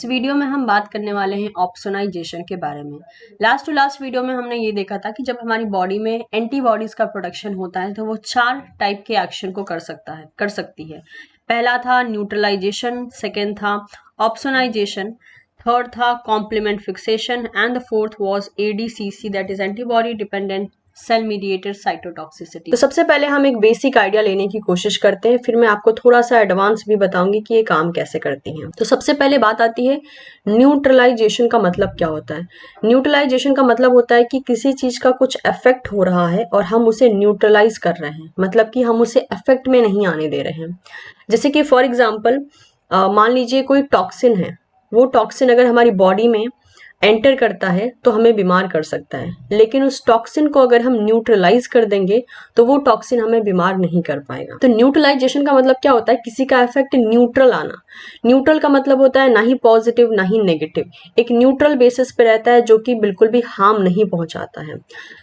Video में हम बात करने वाले हैं ऑप्सोनाइजेशन के बारे में। लास्ट टू लास्ट वीडियो में हमने ये देखा था कि जब हमारी बॉडी में एंटीबॉडीज का प्रोडक्शन होता है तो वो 4 टाइप के एक्शन को कर सकती है। पहला था न्यूट्रलाइजेशन, सेकेंड था ऑप्सोनाइजेशन, थर्ड था complement fixation and the fourth was ADCC, that is antibody dependent cell mediated cytotoxicity. तो सबसे पहले हम एक बेसिक आइडिया लेने की कोशिश करते हैं, फिर मैं आपको थोड़ा सा एडवांस भी बताऊंगी कि ये काम कैसे करती हैं। तो सबसे पहले बात आती है न्यूट्रलाइजेशन का मतलब क्या होता है। न्यूट्रलाइजेशन का मतलब होता है कि किसी चीज का कुछ इफेक्ट हो रहा है और हम उसे न्यूट्रलाइज कर रहे हैं, मतलब कि हम उसे इफेक्ट में नहीं आने दे रहे हैं। जैसे कि फॉर एग्जाम्पल मान लीजिए कोई टॉक्सिन है, वो टॉक्सिन अगर हमारी बॉडी में एंटर करता है तो हमें बीमार कर सकता है, लेकिन उस टॉक्सिन को अगर हम न्यूट्रलाइज कर देंगे तो वो टॉक्सिन हमें बीमार नहीं कर पाएगा। तो न्यूट्रलाइजेशन का मतलब क्या होता है, किसी का इफेक्ट न्यूट्रल आना। न्यूट्रल का मतलब होता है ना ही पॉजिटिव ना ही नेगेटिव, एक न्यूट्रल बेसिस पे रहता है जो कि बिल्कुल भी हार्म नहीं पहुंचाता है।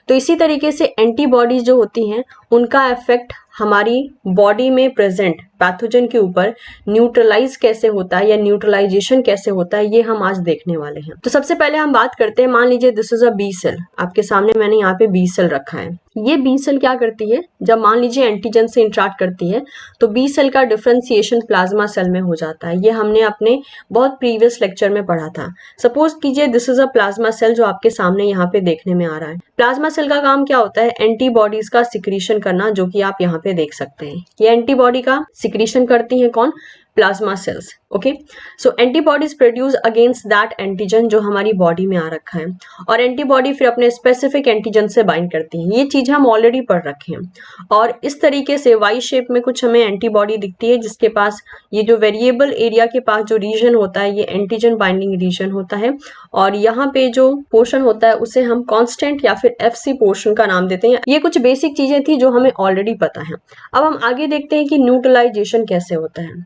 तो इसी तरीके से एंटीबॉडीज जो होती हैं उनका इफेक्ट हमारी बॉडी में प्रेजेंट पैथोजन के ऊपर न्यूट्रलाइज कैसे होता है या न्यूट्रलाइजेशन कैसे होता है, ये हम आज देखने वाले हैं। तो सबसे पहले हम बात करते हैं, मान लीजिए this is a B cell, आपके सामने मैंने यहाँ पे बी सेल रखा है। ये बी सेल क्या करती है, जब मान लीजिए एंटीजन से इंटरेक्ट करती है तो बी सेल का डिफरेंशिएशन प्लाज्मा सेल में हो जाता है। ये हमने अपने बहुत प्रीवियस लेक्चर में पढ़ा था। सपोज कीजिए this is a plasma cell जो आपके सामने यहाँ पे देखने में आ रहा है। प्लाज्मा सेल का काम क्या होता है, एंटीबॉडीज का सिक्रीशन करना, जो कि आप यहाँ पे देख सकते हैं। ये एंटीबॉडी का सिक्रीशन करती है कौन, plasma cells. Okay, so antibodies produce against that antigen जो हमारी बॉडी में आ रखा है, और एंटीबॉडी फिर अपने स्पेसिफिक एंटीजन से बाइंड करती है। ये चीज हम ऑलरेडी पढ़ रखे हैं। और इस तरीके से वाई शेप में कुछ हमें एंटीबॉडी दिखती है, जिसके पास ये जो वेरिएबल एरिया के पास जो रीजन होता है ये एंटीजन बाइंडिंग रीजन होता है, और यहाँ पे जो पोर्शन होता है उसे हम कांस्टेंट या फिर एफसी पोर्शन का नाम देते हैं। ये कुछ बेसिक चीजें थी जो हमें ऑलरेडी पता है। अब हम आगे देखते हैं कि न्यूट्रलाइजेशन कैसे होता है।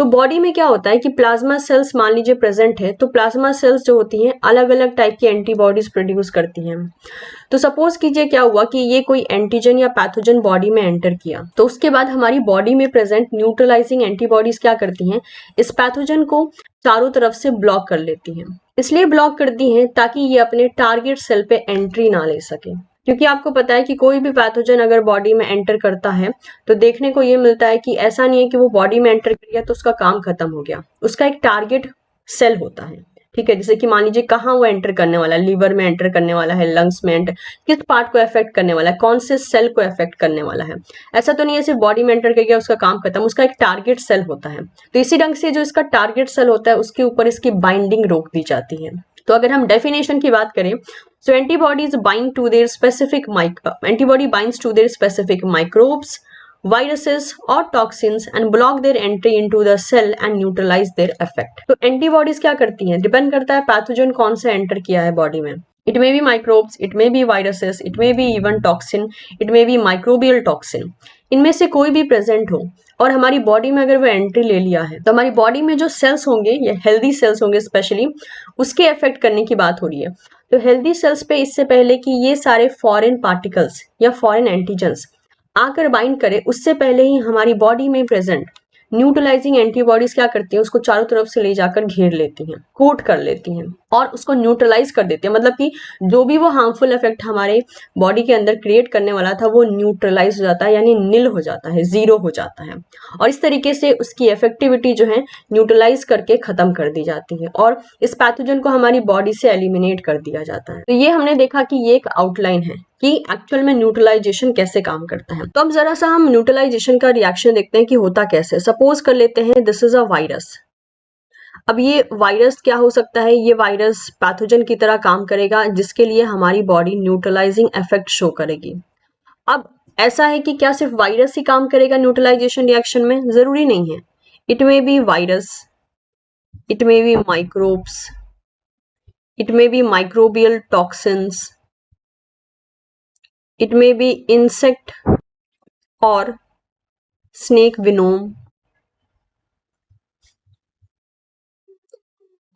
तो बॉडी में क्या होता है कि प्लाज्मा सेल्स मान लीजिए प्रेजेंट है, तो प्लाज्मा सेल्स जो होती हैं अलग अलग टाइप की एंटीबॉडीज प्रोड्यूस करती हैं। तो सपोज कीजिए क्या हुआ कि ये कोई एंटीजन या पैथोजन बॉडी में एंटर किया, तो उसके बाद हमारी बॉडी में प्रेजेंट न्यूट्रलाइजिंग एंटीबॉडीज क्या करती हैं, इस पैथोजन को चारों तरफ से ब्लॉक कर लेती हैं। इसलिए ब्लॉक करती हैं ताकि ये अपने टारगेट सेल पे एंट्री ना ले सके, क्योंकि आपको पता है कि कोई भी पैथोजन अगर बॉडी में एंटर करता है तो देखने को ये मिलता है कि ऐसा नहीं है कि वो बॉडी में एंटर कर गया तो उसका काम खत्म हो गया, उसका एक टारगेट सेल होता है। ठीक है, जैसे कि मान लीजिए कहाँ वो एंटर करने वाला है, लीवर में एंटर करने वाला है, लंग्स में एंटर, किस पार्ट को अफेक्ट करने वाला है, कौन से सेल को अफेक्ट करने वाला है। ऐसा तो नहीं है सिर्फ बॉडी में एंटर कर गया उसका काम खत्म, उसका एक टारगेट सेल होता है। तो इसी ढंग से जो इसका टारगेट सेल होता है उसके ऊपर इसकी बाइंडिंग रोक दी जाती है। तो अगर हम डेफिनेशन की बात करें, so antibodies bind to their specific antibody binds to their specific microbes, viruses or toxins and block their entry into the cell and neutralize their effect. तो antibodies क्या करती हैं, डिपेंड करता है पैथोजन कौन सा एंटर किया है बॉडी में। It may be microbes, it may be viruses, it may be even toxin, it may be microbial toxin. इनमें से कोई भी प्रेजेंट हो और हमारी बॉडी में अगर वो एंट्री ले लिया है तो हमारी बॉडी में जो सेल्स होंगे या हेल्दी सेल्स होंगे स्पेशली, उसके अफेक्ट करने की बात हो रही है। तो हेल्दी सेल्स पे इससे पहले कि ये सारे फॉरेन पार्टिकल्स या फॉरेन एंटीजन्स आकर बाइंड करे, उससे पहले ही हमारी बॉडी में प्रेजेंट न्यूट्रलाइजिंग एंटीबॉडीज क्या करती हैं, उसको चारों तरफ से ले जाकर घेर लेती हैं, कोट कर लेती हैं और उसको न्यूट्रलाइज कर देती हैं। मतलब कि जो भी वो हार्मफुल इफेक्ट हमारे बॉडी के अंदर क्रिएट करने वाला था वो न्यूट्रलाइज हो जाता है, यानी निल हो जाता है, जीरो हो जाता है। और इस तरीके से उसकी इफेक्टिविटी जो है न्यूट्रलाइज करके खत्म कर दी जाती है और इस पैथोजन को हमारी बॉडी से एलिमिनेट कर दिया जाता है। तो ये हमने देखा कि ये एक आउटलाइन है कि एक्चुअल में न्यूट्रलाइजेशन कैसे काम करता है। तो अब जरा सा हम न्यूट्रलाइजेशन का रिएक्शन देखते हैं कि होता कैसे। सपोज कर लेते हैं दिस इज अ वायरस। अब ये वायरस क्या हो सकता है, ये वायरस पैथोजन की तरह काम करेगा जिसके लिए हमारी बॉडी न्यूट्रलाइजिंग इफेक्ट शो करेगी। अब ऐसा है कि क्या सिर्फ वायरस ही काम करेगा न्यूट्रलाइजेशन रिएक्शन में, जरूरी नहीं है। It may be virus, it may be microbes, it may be microbial toxins, it may be insect or snake venom।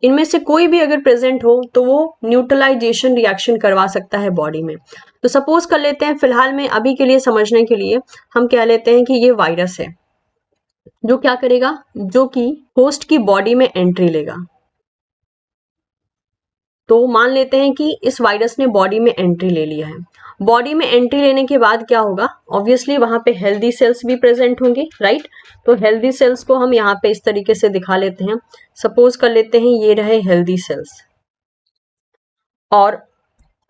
इनमें से कोई भी अगर प्रेजेंट हो तो वो न्यूट्रलाइजेशन रिएक्शन करवा सकता है बॉडी में। तो सपोज कर लेते हैं, फिलहाल में अभी के लिए समझने के लिए हम कह लेते हैं कि ये वायरस है जो क्या करेगा, जो कि होस्ट की बॉडी में एंट्री लेगा। तो मान लेते हैं कि इस वायरस ने बॉडी में एंट्री ले लिया है। बॉडी में एंट्री लेने के बाद क्या होगा, ऑब्वियसली वहां पे हेल्दी सेल्स भी प्रेजेंट होंगे, राइट। तो हेल्दी सेल्स को हम यहाँ पे इस तरीके से दिखा लेते हैं। सपोज कर लेते हैं ये रहे हेल्दी सेल्स, और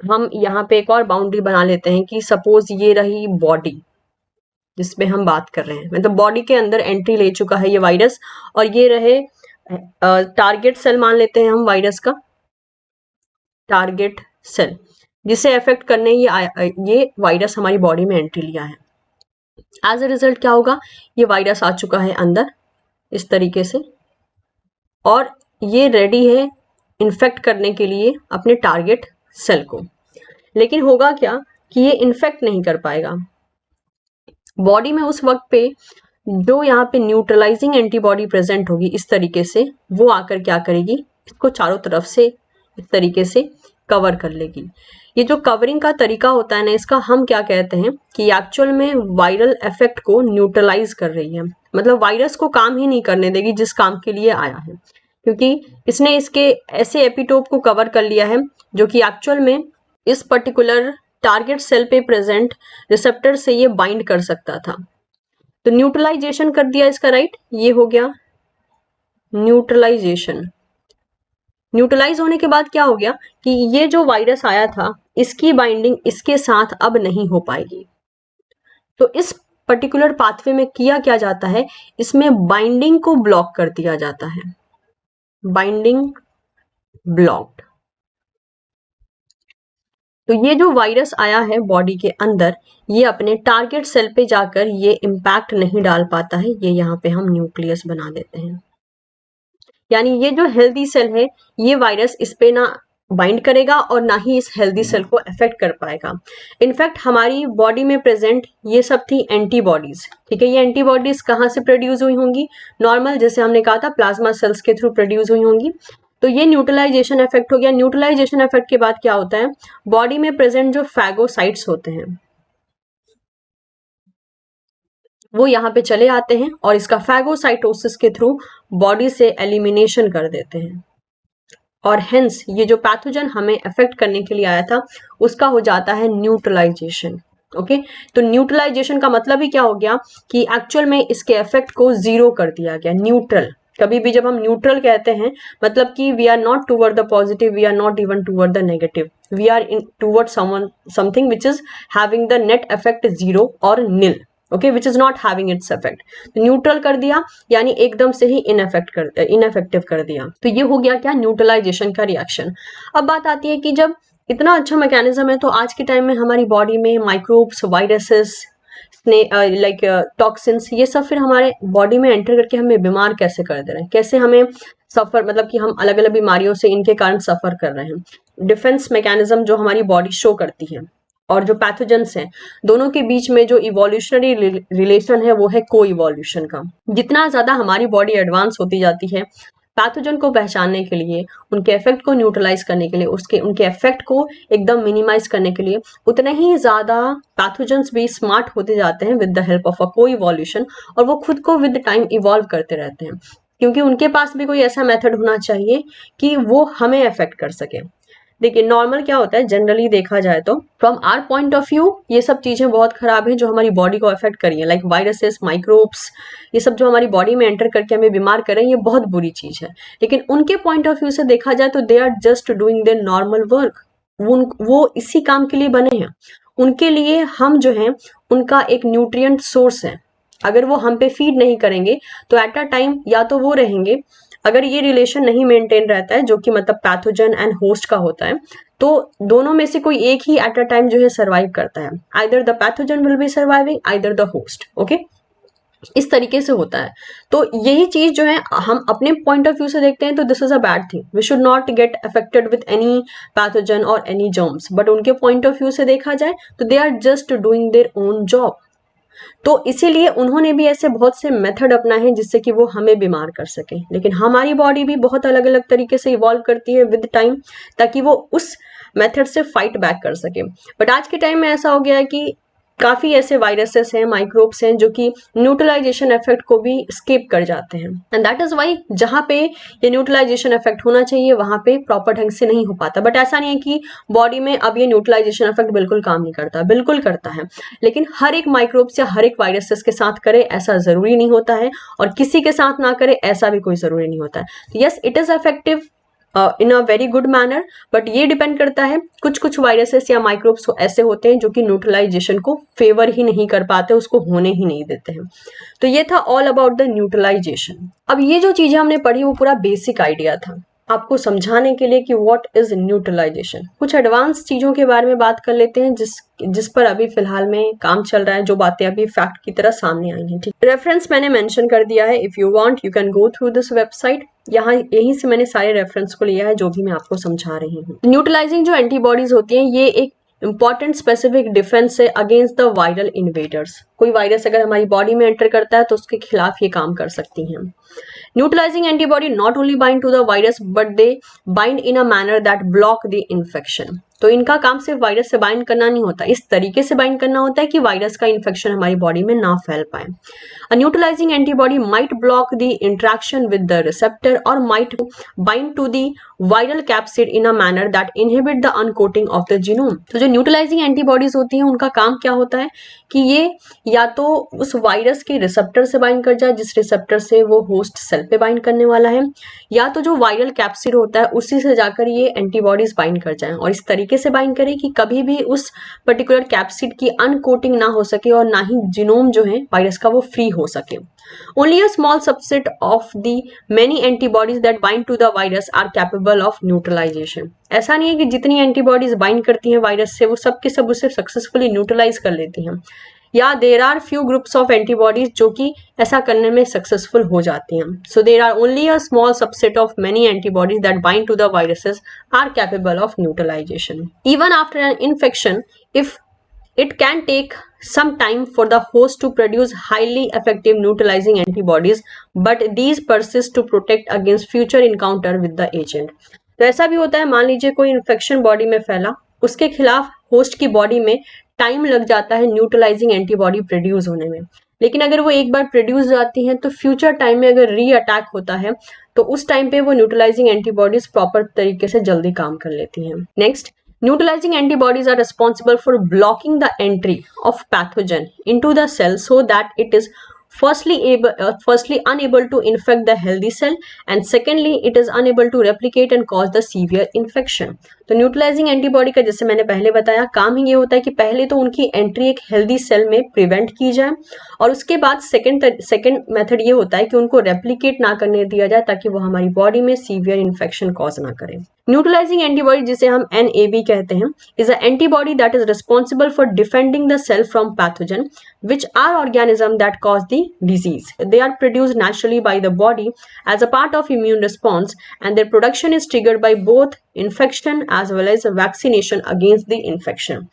हम यहाँ पे एक और बाउंड्री बना लेते हैं कि सपोज ये रही बॉडी जिसमें हम बात कर रहे हैं, मतलब बॉडी के अंदर एंट्री ले चुका है ये वायरस, और ये रहे टारगेट सेल मान लेते हैं हम वायरस का, टारगेट सेल जिसे अफेक्ट करने ये वायरस हमारी बॉडी में एंट्री लिया है। एज अ रिजल्ट क्या होगा, ये वायरस आ चुका है अंदर इस तरीके से, और ये रेडी है इन्फेक्ट करने के लिए अपने टारगेट सेल को। लेकिन होगा क्या कि ये इन्फेक्ट नहीं कर पाएगा। बॉडी में उस वक्त पे जो यहाँ पे न्यूट्रलाइजिंग एंटीबॉडी प्रेजेंट होगी इस तरीके से, वो आकर क्या करेगी, इसको चारों तरफ से इस तरीके से कवर कर लेगी। ये जो कवरिंग का तरीका होता है ना, इसका हम क्या कहते हैं कि एक्चुअल में वायरल इफेक्ट को न्यूट्रलाइज कर रही है, मतलब वायरस को काम ही नहीं करने देगी जिस काम के लिए आया है, क्योंकि इसने इसके ऐसे एपिटोप को कवर कर लिया है जो कि एक्चुअल में इस पर्टिकुलर टारगेट सेल पे प्रेजेंट रिसेप्टर से ये बाइंड कर सकता था। तो न्यूट्रलाइजेशन कर दिया इसका, राइट। ये हो गया न्यूट्रलाइजेशन। न्यूट्रलाइज होने के बाद क्या हो गया कि ये जो वायरस आया था इसकी बाइंडिंग इसके साथ अब नहीं हो पाएगी। तो इस पर्टिकुलर पाथवे में किया क्या जाता है, इसमें बाइंडिंग को ब्लॉक कर दिया जाता है, बाइंडिंग ब्लॉक्ड। तो ये जो वायरस आया है बॉडी के अंदर, ये अपने टारगेट सेल पे जाकर ये इम्पैक्ट नहीं डाल पाता है, ये यहाँ पे हम न्यूक्लियस बना देते हैं। यानी ये जो हेल्दी सेल है ये वायरस इस पे ना बाइंड करेगा और ना ही इस हेल्दी सेल को अफेक्ट कर पाएगा। इनफैक्ट हमारी बॉडी में प्रेजेंट ये सब थी एंटीबॉडीज, ठीक है। ये एंटीबॉडीज कहाँ से प्रोड्यूस हुई होंगी, नॉर्मल जैसे हमने कहा था प्लाज्मा सेल्स के थ्रू प्रोड्यूस हुई होंगी। तो ये न्यूट्रलाइजेशन इफेक्ट हो गया। न्यूट्रलाइजेशन इफेक्ट के बाद क्या होता है, बॉडी में प्रेजेंट जो फैगोसाइट्स होते हैं वो यहाँ पे चले आते हैं और इसका फैगोसाइटोसिस के थ्रू बॉडी से एलिमिनेशन कर देते हैं, और हेंस ये जो पैथोजन हमें अफेक्ट करने के लिए आया था उसका हो जाता है न्यूट्रलाइजेशन। ओके, तो न्यूट्रलाइजेशन का मतलब ही क्या हो गया कि एक्चुअल में इसके इफेक्ट को जीरो कर दिया गया, न्यूट्रल। कभी भी जब हम न्यूट्रल कहते हैं मतलब कि we are not toward the positive, we are not even toward the negative, we are in toward something which is having the net effect zero और nil, okay, which is not having its effect. तो neutral कर दिया यानी एकदम से ही ineffective कर दिया। तो ये हो गया क्या, न्यूट्रलाइजेशन का रिएक्शन। अब बात आती है कि जब इतना अच्छा मैकेनिज्म है तो आज के टाइम में हमारी बॉडी में माइक्रोब्स, वायरसेस, लाइक टॉक्सिन्स, ये सब फिर हमारे बॉडी में एंटर करके हमें बीमार कैसे कर दे रहे हैं, कैसे हमें सफर, मतलब कि हम अलग अलग बीमारियों से इनके कारण सफर कर रहे हैं। डिफेंस मैकेनिज्म जो हमारी बॉडी शो करती है और जो पैथोजेंस हैं, दोनों के बीच में जो इवोल्यूशनरी रिलेशन है वो है को इवोल्यूशन का। जितना ज्यादा हमारी बॉडी एडवांस होती जाती है पैथोजन को पहचानने के लिए, उनके इफेक्ट को न्यूट्रलाइज करने के लिए, उनके इफेक्ट को एकदम मिनिमाइज करने के लिए, उतने ही ज्यादा पैथोजेंस भी स्मार्ट होते जाते हैं with the help of a को इवोल्यूशन, और वो खुद को विद टाइम इवॉल्व करते रहते हैं, क्योंकि उनके पास भी कोई ऐसा मेथड होना चाहिए कि वो हमें अफेक्ट कर सके। देखिए नॉर्मल क्या होता है, जनरली देखा जाए तो from our point of view ये सब चीजें बहुत खराब हैं जो हमारी बॉडी को अफेक्ट करी है, लाइक वायरसेस, माइक्रोब्स, ये सब जो हमारी बॉडी में एंटर करके हमें बीमार कर रहे हैं, ये बहुत बुरी चीज है। लेकिन उनके पॉइंट ऑफ व्यू से देखा जाए तो they are just doing their normal work, वो इसी काम के लिए बने हैं। उनके लिए हम जो है उनका एक न्यूट्रिएंट सोर्स है। अगर वो हम पे फीड नहीं करेंगे तो एट अ टाइम या तो वो रहेंगे, अगर ये रिलेशन नहीं मेंटेन रहता है जो कि मतलब पैथोजन एंड होस्ट का होता है, तो दोनों में से कोई एक ही एट अ टाइम जो है सर्वाइव करता है। Either the pathogen will be surviving, either the host, okay, इस तरीके से होता है। तो यही चीज जो है हम अपने पॉइंट ऑफ व्यू से देखते हैं तो this is a bad thing, we should not get affected with any pathogen और एनी जर्म्स, बट उनके पॉइंट ऑफ व्यू से देखा जाए तो they are just doing their own job. तो इसीलिए उन्होंने भी ऐसे बहुत से मेथड अपनाए हैं जिससे कि वो हमें बीमार कर सके। लेकिन हमारी बॉडी भी बहुत अलग अलग तरीके से इवॉल्व करती है विद टाइम, ताकि वो उस मेथड से फाइट बैक कर सके। बट आज के टाइम में ऐसा हो गया है कि काफी ऐसे वायरसेस हैं, माइक्रोब्स हैं जो कि न्यूट्रलाइजेशन इफेक्ट को भी स्किप कर जाते हैं, एंड दैट इज वाई जहां पे ये न्यूट्रलाइजेशन इफेक्ट होना चाहिए वहां पे प्रॉपर ढंग से नहीं हो पाता। बट ऐसा नहीं है कि बॉडी में अब ये न्यूट्रलाइजेशन इफेक्ट बिल्कुल काम नहीं करता, बिल्कुल करता है, लेकिन हर एक माइक्रोब्स या हर एक वायरसेस के साथ करे ऐसा जरूरी नहीं होता है, और किसी के साथ ना करे ऐसा भी कोई जरूरी नहीं होता है। Yes, it is effective in a very good manner, but ये डिपेंड करता है, कुछ कुछ वायरसेस या माइक्रोब्स ऐसे होते हैं जो कि न्यूट्रलाइजेशन को फेवर ही नहीं कर पाते, उसको होने ही नहीं देते हैं। तो ये था ऑल अबाउट द न्यूट्रलाइजेशन। अब ये जो चीजें हमने पढ़ी वो पूरा बेसिक आइडिया था आपको समझाने के लिए कि व्हाट इज न्यूट्रलाइजेशन। कुछ एडवांस चीजों के बारे में बात कर लेते हैं जिस पर अभी फिलहाल में काम चल रहा है, जो बातें अभी फैक्ट की तरह सामने आई हैं। ठीक, रेफरेंस मैंने मेंशन कर दिया है, if you want you can go through this website. यहाँ यहीं से मैंने सारे रेफरेंस को लिया है जो भी मैं आपको समझा रही हूँ। न्यूट्रलाइजिंग जो एंटीबॉडीज होती हैं ये एक इंपॉर्टेंट स्पेसिफिक डिफेंस है अगेंस्ट द वायरल इन्वेडर्स। कोई वायरस अगर हमारी बॉडी में एंटर करता है तो उसके खिलाफ ये काम कर सकती हैं। Neutralizing antibody not only bind to the virus but they bind in a manner that block the infection. तो इनका काम सिर्फ वायरस से बाइंड करना नहीं होता, इस तरीके से बाइंड करना होता है कि वायरस का इन्फेक्शन हमारी बॉडी में ना फैल पाए। A neutralizing antibody might block the interaction with the receptor or might bind to the viral capsid in a manner that inhibit the uncoating of the genome. तो जो न्यूट्रलाइजिंग एंटीबॉडीज होती हैं उनका काम क्या होता है कि ये या तो उस वायरस के रिसेप्टर से बाइंड कर जाए जिस रिसेप्टर से वो होस्ट सेल पे बाइंड करने वाला है, या तो जो वायरल कैप्सिड होता है उसी से जाकर ये एंटीबॉडीज बाइंड कर जाए, और इस तरीके से बाइंड करे कि कभी भी उस पर्टिकुलर कैप्सिड की अनकोटिंग ना हो सके और ना ही जीनोम जो है वायरस का वो फ्री हो सके। Only a small subset of the many antibodies that bind to the virus are capable of neutralization. ऐसा नहीं है कि जितनी एंटीबॉडीज बाइंड करती हैं वायरस से वो सब के सब उसे सक्सेसफुली न्यूट्रलाइज कर लेती हैं, या there are few groups of antibodies जो कि ऐसा करने में सक्सेसफुल हो जाती हैं। So there are only a small subset of many antibodies that bind to the viruses are capable of neutralization. Even after an infection, if it can take some time for the host to produce highly effective neutralizing antibodies, but these persist to protect against future encounter with the agent. तो ऐसा भी होता है, मान लीजिए कोई infection body में फैला, उसके खिलाफ होस्ट की बॉडी में टाइम लग जाता है न्यूट्रलाइजिंग एंटीबॉडी प्रोड्यूस होने में, लेकिन अगर वो एक बार प्रोड्यूस जाती हैं तो फ्यूचर टाइम में अगर री अटैक होता है तो उस टाइम पे वो न्यूट्रलाइजिंग एंटीबॉडीज प्रॉपर तरीके से जल्दी काम कर लेती हैं। Next, neutralizing antibodies are responsible for blocking the entry of pathogen into the cell so that it is firstly unable to infect the healthy cell, and secondly it is unable to replicate and cause the severe infection. तो neutralising antibody का जैसे मैंने पहले बताया काम ही ये होता है कि पहले तो उनकी एंट्री एक हेल्दी सेल में प्रिवेंट की जाए, और उसके बाद सेकेंड मेथड ये होता है कि उनको रेप्लिकेट ना करने दिया जाए ताकि वो हमारी बॉडी में सीवियर इन्फेक्शन कॉज ना करें। न्यूट्रलाइजिंग एंटीबॉडी जिसे हम NAB कहते हैं is a antibody that is responsible for defending the cell from pathogen which are organisms that cause the disease. They are produced naturally by the body as a part of immune response, and their production is triggered by both infection as well as vaccination against the infection.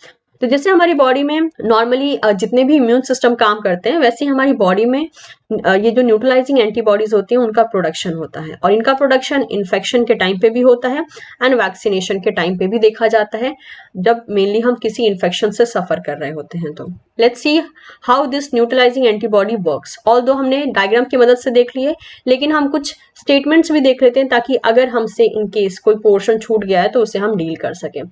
तो जैसे हमारी body में normally जितने भी immune system काम करते हैं वैसे ही हमारी बॉडी में ये जो न्यूट्रलाइजिंग एंटीबॉडीज होती हैं उनका प्रोडक्शन होता है, और इनका प्रोडक्शन इन्फेक्शन के टाइम पे भी होता है एंड वैक्सीनेशन के टाइम पे भी देखा जाता है जब मेनली हम किसी इन्फेक्शन से सफर कर रहे होते हैं। तो let's see how this neutralising antibody works. Although हमने डायग्राम की मदद से देख लिए, लेकिन हम कुछ स्टेटमेंट्स भी देख लेते हैं ताकि अगर हमसे इन केस कोई पोर्शन छूट गया है तो उसे हम डील कर सकें।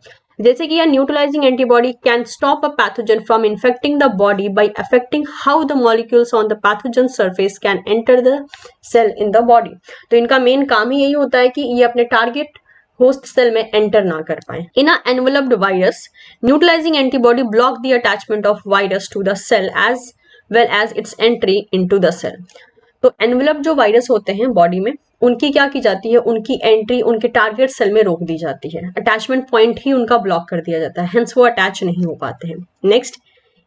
जैसे कि neutralising antibody can stop a pathogen from infecting the body by affecting how the molecules on the pathogen surface can enter the cell in the body. तो इनका मेन काम ही यही होता है कि ये अपने टारगेट होस्ट सेल में एंटर ना कर पाए। In a enveloped virus, neutralizing antibody block the attachment of virus to the cell as well as its entry into the cell. तो एनवेलप जो वायरस होते हैं बॉडी में उनकी क्या की जाती है, उनकी एंट्री उनके टारगेट सेल में रोक दी जाती है, अटैचमेंट पॉइंट ही उनका ब्लॉक कर दिया जाता है, हेंस वो अटैच नहीं हो पाते हैं। Next,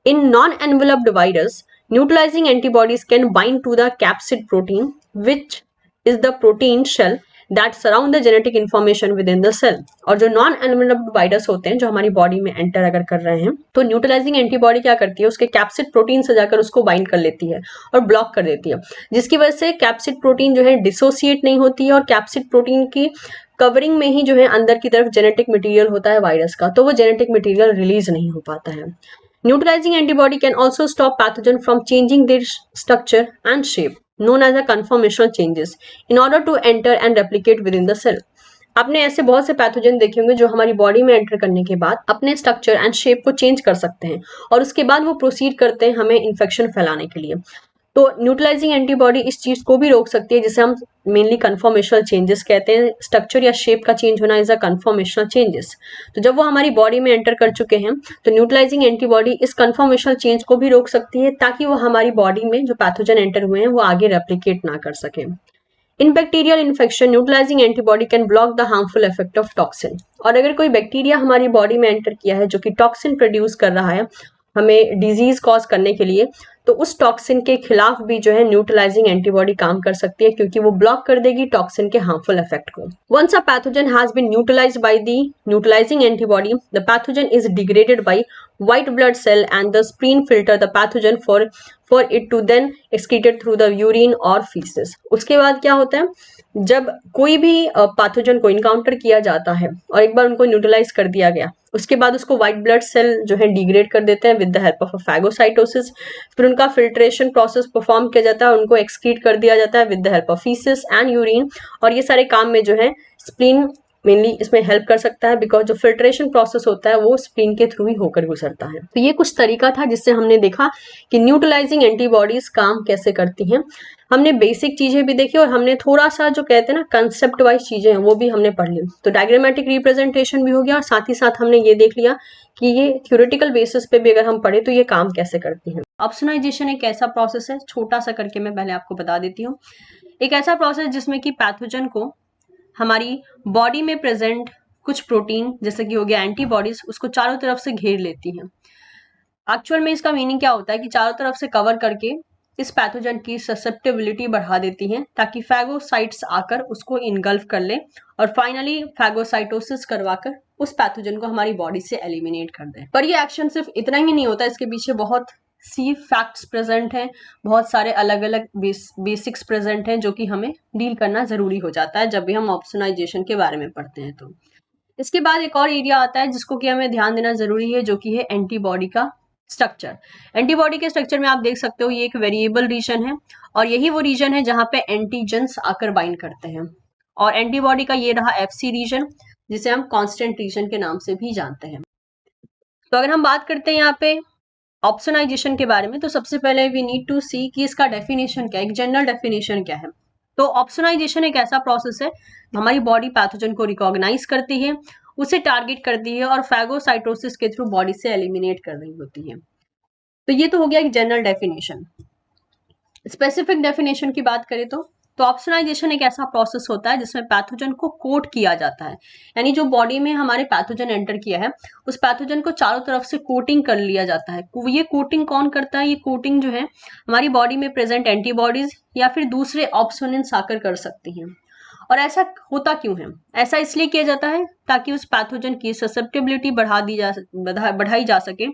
in non enveloped virus neutralising antibodies can bind to the capsid protein which is the protein shell that surround the genetic information within the cell। और जो नॉन एनवेलप्ड वायरस होते हैं जो हमारी बॉडी में एंटर अगर कर रहे हैं तो न्यूट्रलाइजिंग एंटीबॉडी क्या करती है, उसके कैप्सिड प्रोटीन से जाकर उसको बाइंड कर लेती है और ब्लॉक कर देती है, जिसकी वजह से कैप्सिड प्रोटीन जो है डिसोसिएट नहीं होती है, और कैप्सिड प्रोटीन की कवरिंग में ही जो है अंदर की तरफ जेनेटिक मटेरियल होता है वायरस का, तो वो जेनेटिक मटेरियल रिलीज नहीं हो पाता है। Neutralizing antibody can also stop pathogen from changing their structure and shape, known as a conformational changes, in order to enter and replicate within the cell. आपने ऐसे बहुत से पैथोजन देखे होंगे जो हमारी बॉडी में एंटर करने के बाद अपने स्ट्रक्चर एंड शेप को चेंज कर सकते हैं और उसके बाद वो प्रोसीड करते हैं हमें इन्फेक्शन फैलाने के लिए। तो न्यूट्रलाइजिंग एंटीबॉडी इस चीज को भी रोक सकती है जिसे हम मेनली कन्फॉर्मेशनल चेंजेस कहते हैं। स्ट्रक्चर या शेप का चेंज होना इज अ कन्फॉर्मेशनल चेंजेस। तो जब वो हमारी बॉडी में एंटर कर चुके हैं तो न्यूट्रलाइजिंग एंटीबॉडी इस कन्फॉर्मेशनल चेंज को भी रोक सकती है ताकि वो हमारी बॉडी में जो पैथोजन एंटर हुए हैं वो आगे रेप्लिकेट ना कर सके। इन bacterial infection neutralising antibody can block the harmful effect of toxin. और अगर कोई बैक्टीरिया हमारी बॉडी में एंटर किया है जो कि टॉक्सिन प्रोड्यूस कर रहा है हमें डिजीज कॉज करने के लिए, तो उस टॉक्सिन के खिलाफ भी जो है न्यूट्रलाइजिंग एंटीबॉडी काम कर सकती है क्योंकि वो ब्लॉक कर देगी टॉक्सिन के हार्मफुल इफेक्ट को। Once a pathogen has been neutralised by the neutralising antibody, the pathogen is degraded by white blood cell and the spleen filter the pathogen for it to then excreted through the urine or feces। उसके बाद क्या होता है, जब कोई भी pathogen को encounter किया जाता है और एक बार उनको न्यूट्रलाइज कर दिया गया, उसके बाद उसको व्हाइट ब्लड सेल जो है डिग्रेड कर देते हैं with the help of a phagocytosis. फिर उनका फिल्ट्रेशन प्रोसेस परफॉर्म किया जाता है और उनको एक्सक्रीट कर दिया जाता है with the help of faeces and urine. और ये सारे काम में जो है स्प्लीन मेनली इसमें हेल्प कर सकता है बिकॉज जो फिल्ट्रेशन प्रोसेस होता है वो स्प्लीन के थ्रू ही होकर गुजरता है। तो ये कुछ तरीका था जिससे हमने देखा कि न्यूट्रलाइजिंग एंटीबॉडीज काम कैसे करती हैं। हमने बेसिक चीजें भी देखी और हमने थोड़ा सा जो कहते हैं ना कंसेप्ट वाइज चीजें हैं वो भी हमने पढ़ ली। तो डायग्रामेटिक रिप्रेजेंटेशन भी हो गया और साथ ही साथ हमने ये देख लिया कि ये थ्योरेटिकल बेसिस पे भी अगर हम पढ़े तो ये काम कैसे करती हैं। ऑप्सोनाइजेशन एक ऐसा प्रोसेस है, छोटा सा करके मैं पहले आपको बता देती हूँ। एक ऐसा प्रोसेस जिसमें कि पैथोजन को हमारी बॉडी में प्रेजेंट कुछ प्रोटीन जैसे कि हो गया एंटीबॉडीज उसको चारों तरफ से घेर लेती हैं। एक्चुअल में इसका मीनिंग क्या होता है कि चारों तरफ से कवर करके इस पैथोजन की ससेप्टेबिलिटी बढ़ा देती हैं ताकि फैगोसाइट्स आकर उसको इनगल्फ कर ले और फाइनली फैगोसाइटोसिस करवाकर उस पैथोजन को हमारी बॉडी से एलिमिनेट कर दे। पर ये एक्शन सिर्फ इतना ही नहीं होता, इसके पीछे बहुत सी फैक्ट्स प्रेजेंट हैं, बहुत सारे अलग अलग बेसिक्स प्रेजेंट हैं जो कि हमें डील करना जरूरी हो जाता है जब भी हम ऑप्सोनाइजेशन के बारे में पढ़ते हैं। तो इसके बाद एक और एरिया आता है जिसको कि हमें ध्यान देना जरूरी है जो कि है एंटीबॉडी का स्ट्रक्चर। एंटीबॉडी के स्ट्रक्चर में आप देख सकते हो ये एक वेरिएबल रीजन है और यही वो रीजन है जहां पे एंटीजेंस आकर बाइंड करते हैं। और एंटीबॉडी का ये रहा एफसी रीजन जिसे हम कांस्टेंट रीजन के नाम से भी जानते हैं। तो अगर हम बात करते हैं यहाँ पे ऑप्सोनाइजेशन के बारे में तो सबसे पहले वी नीड टू सी कि इसका डेफिनेशन क्या है, एक जनरल डेफिनेशन क्या है। तो ऑप्सोनाइजेशन एक ऐसा प्रोसेस है हमारी बॉडी पैथोजन को रिकॉग्नाइज करती है, उसे टारगेट करती है और फैगोसाइटोसिस के थ्रू बॉडी से एलिमिनेट कर रही होती है। तो ये तो हो गया एक जनरल डेफिनेशन। स्पेसिफिक डेफिनेशन की बात करें तो ऑप्सोनाइजेशन एक ऐसा प्रोसेस होता है जिसमें पैथोजन को कोट किया जाता है, यानी जो बॉडी में हमारे पैथोजन एंटर किया है उस पैथोजन को चारों तरफ से कोटिंग कर लिया जाता है। ये कोटिंग कौन करता है, ये कोटिंग जो है हमारी बॉडी में प्रेजेंट एंटीबॉडीज या फिर दूसरे ऑप्सोनेंट्स आकर कर सकती हैं। और ऐसा होता क्यों है, ऐसा इसलिए किया जाता है ताकि उस पैथोजन की ससेप्टेबिलिटी बढ़ाई जा सके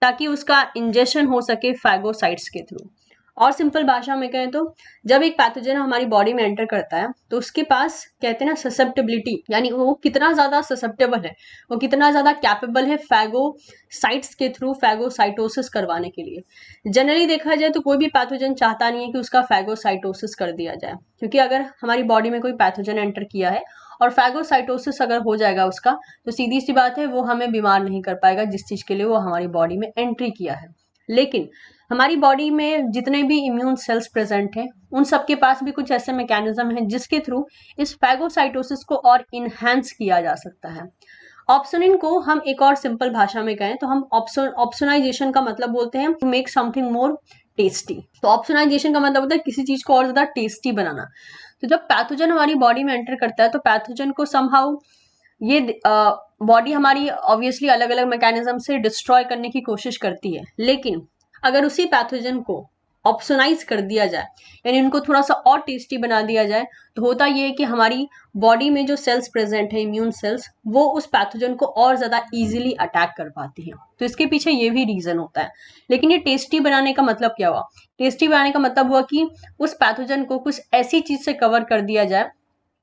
ताकि उसका इंजेक्शन हो सके फैगोसाइट्स के थ्रू। और सिंपल भाषा में कहें तो जब एक पैथोजन हमारी बॉडी में एंटर करता है तो उसके पास कहते हैं ना ससेप्टेबिलिटी, यानी वो कितना ज्यादा ससेप्टेबल है, वो कितना ज्यादा कैपेबल है फैगोसाइट्स के थ्रू फैगोसाइटोसिस करवाने के लिए। जनरली देखा जाए तो कोई भी पैथोजन चाहता नहीं है कि उसका फैगोसाइटोसिस कर दिया जाए, क्योंकि अगर हमारी बॉडी में कोई पैथोजन एंटर किया है और फैगोसाइटोसिस अगर हो जाएगा उसका तो सीधी सी बात है वो हमें बीमार नहीं कर पाएगा जिस चीज के लिए वो हमारी बॉडी में एंट्री किया है। लेकिन हमारी बॉडी में जितने भी इम्यून सेल्स प्रेजेंट हैं उन सबके पास भी कुछ ऐसे मैकेनिज्म हैं जिसके थ्रू इस फैगोसाइटोसिस को और इनहैंस किया जा सकता है। ऑप्सोनिन को हम एक और सिंपल भाषा में कहें तो हम ऑप्सोनाइजेशन का मतलब बोलते हैं to make something more tasty. तो ऑप्सोनाइजेशन का मतलब होता है किसी चीज को और ज्यादा टेस्टी बनाना। तो जब पैथोजन हमारी बॉडी में एंटर करता है तो पैथोजन को समहाउ ये बॉडी हमारी ऑब्वियसली अलग अलग मैकेनिज्म से डिस्ट्रॉय करने की कोशिश करती है, लेकिन अगर उसी पैथोजन को ऑप्सोनाइज कर दिया जाए यानी उनको थोड़ा सा और टेस्टी बना दिया जाए तो होता ये है कि हमारी बॉडी में जो सेल्स प्रेजेंट है इम्यून सेल्स वो उस पैथोजन को और ज्यादा इजीली अटैक कर पाती हैं। तो इसके पीछे ये भी रीजन होता है। लेकिन ये टेस्टी बनाने का मतलब क्या हुआ, टेस्टी बनाने का मतलब हुआ कि उस पैथोजन को कुछ ऐसी चीज से कवर कर दिया जाए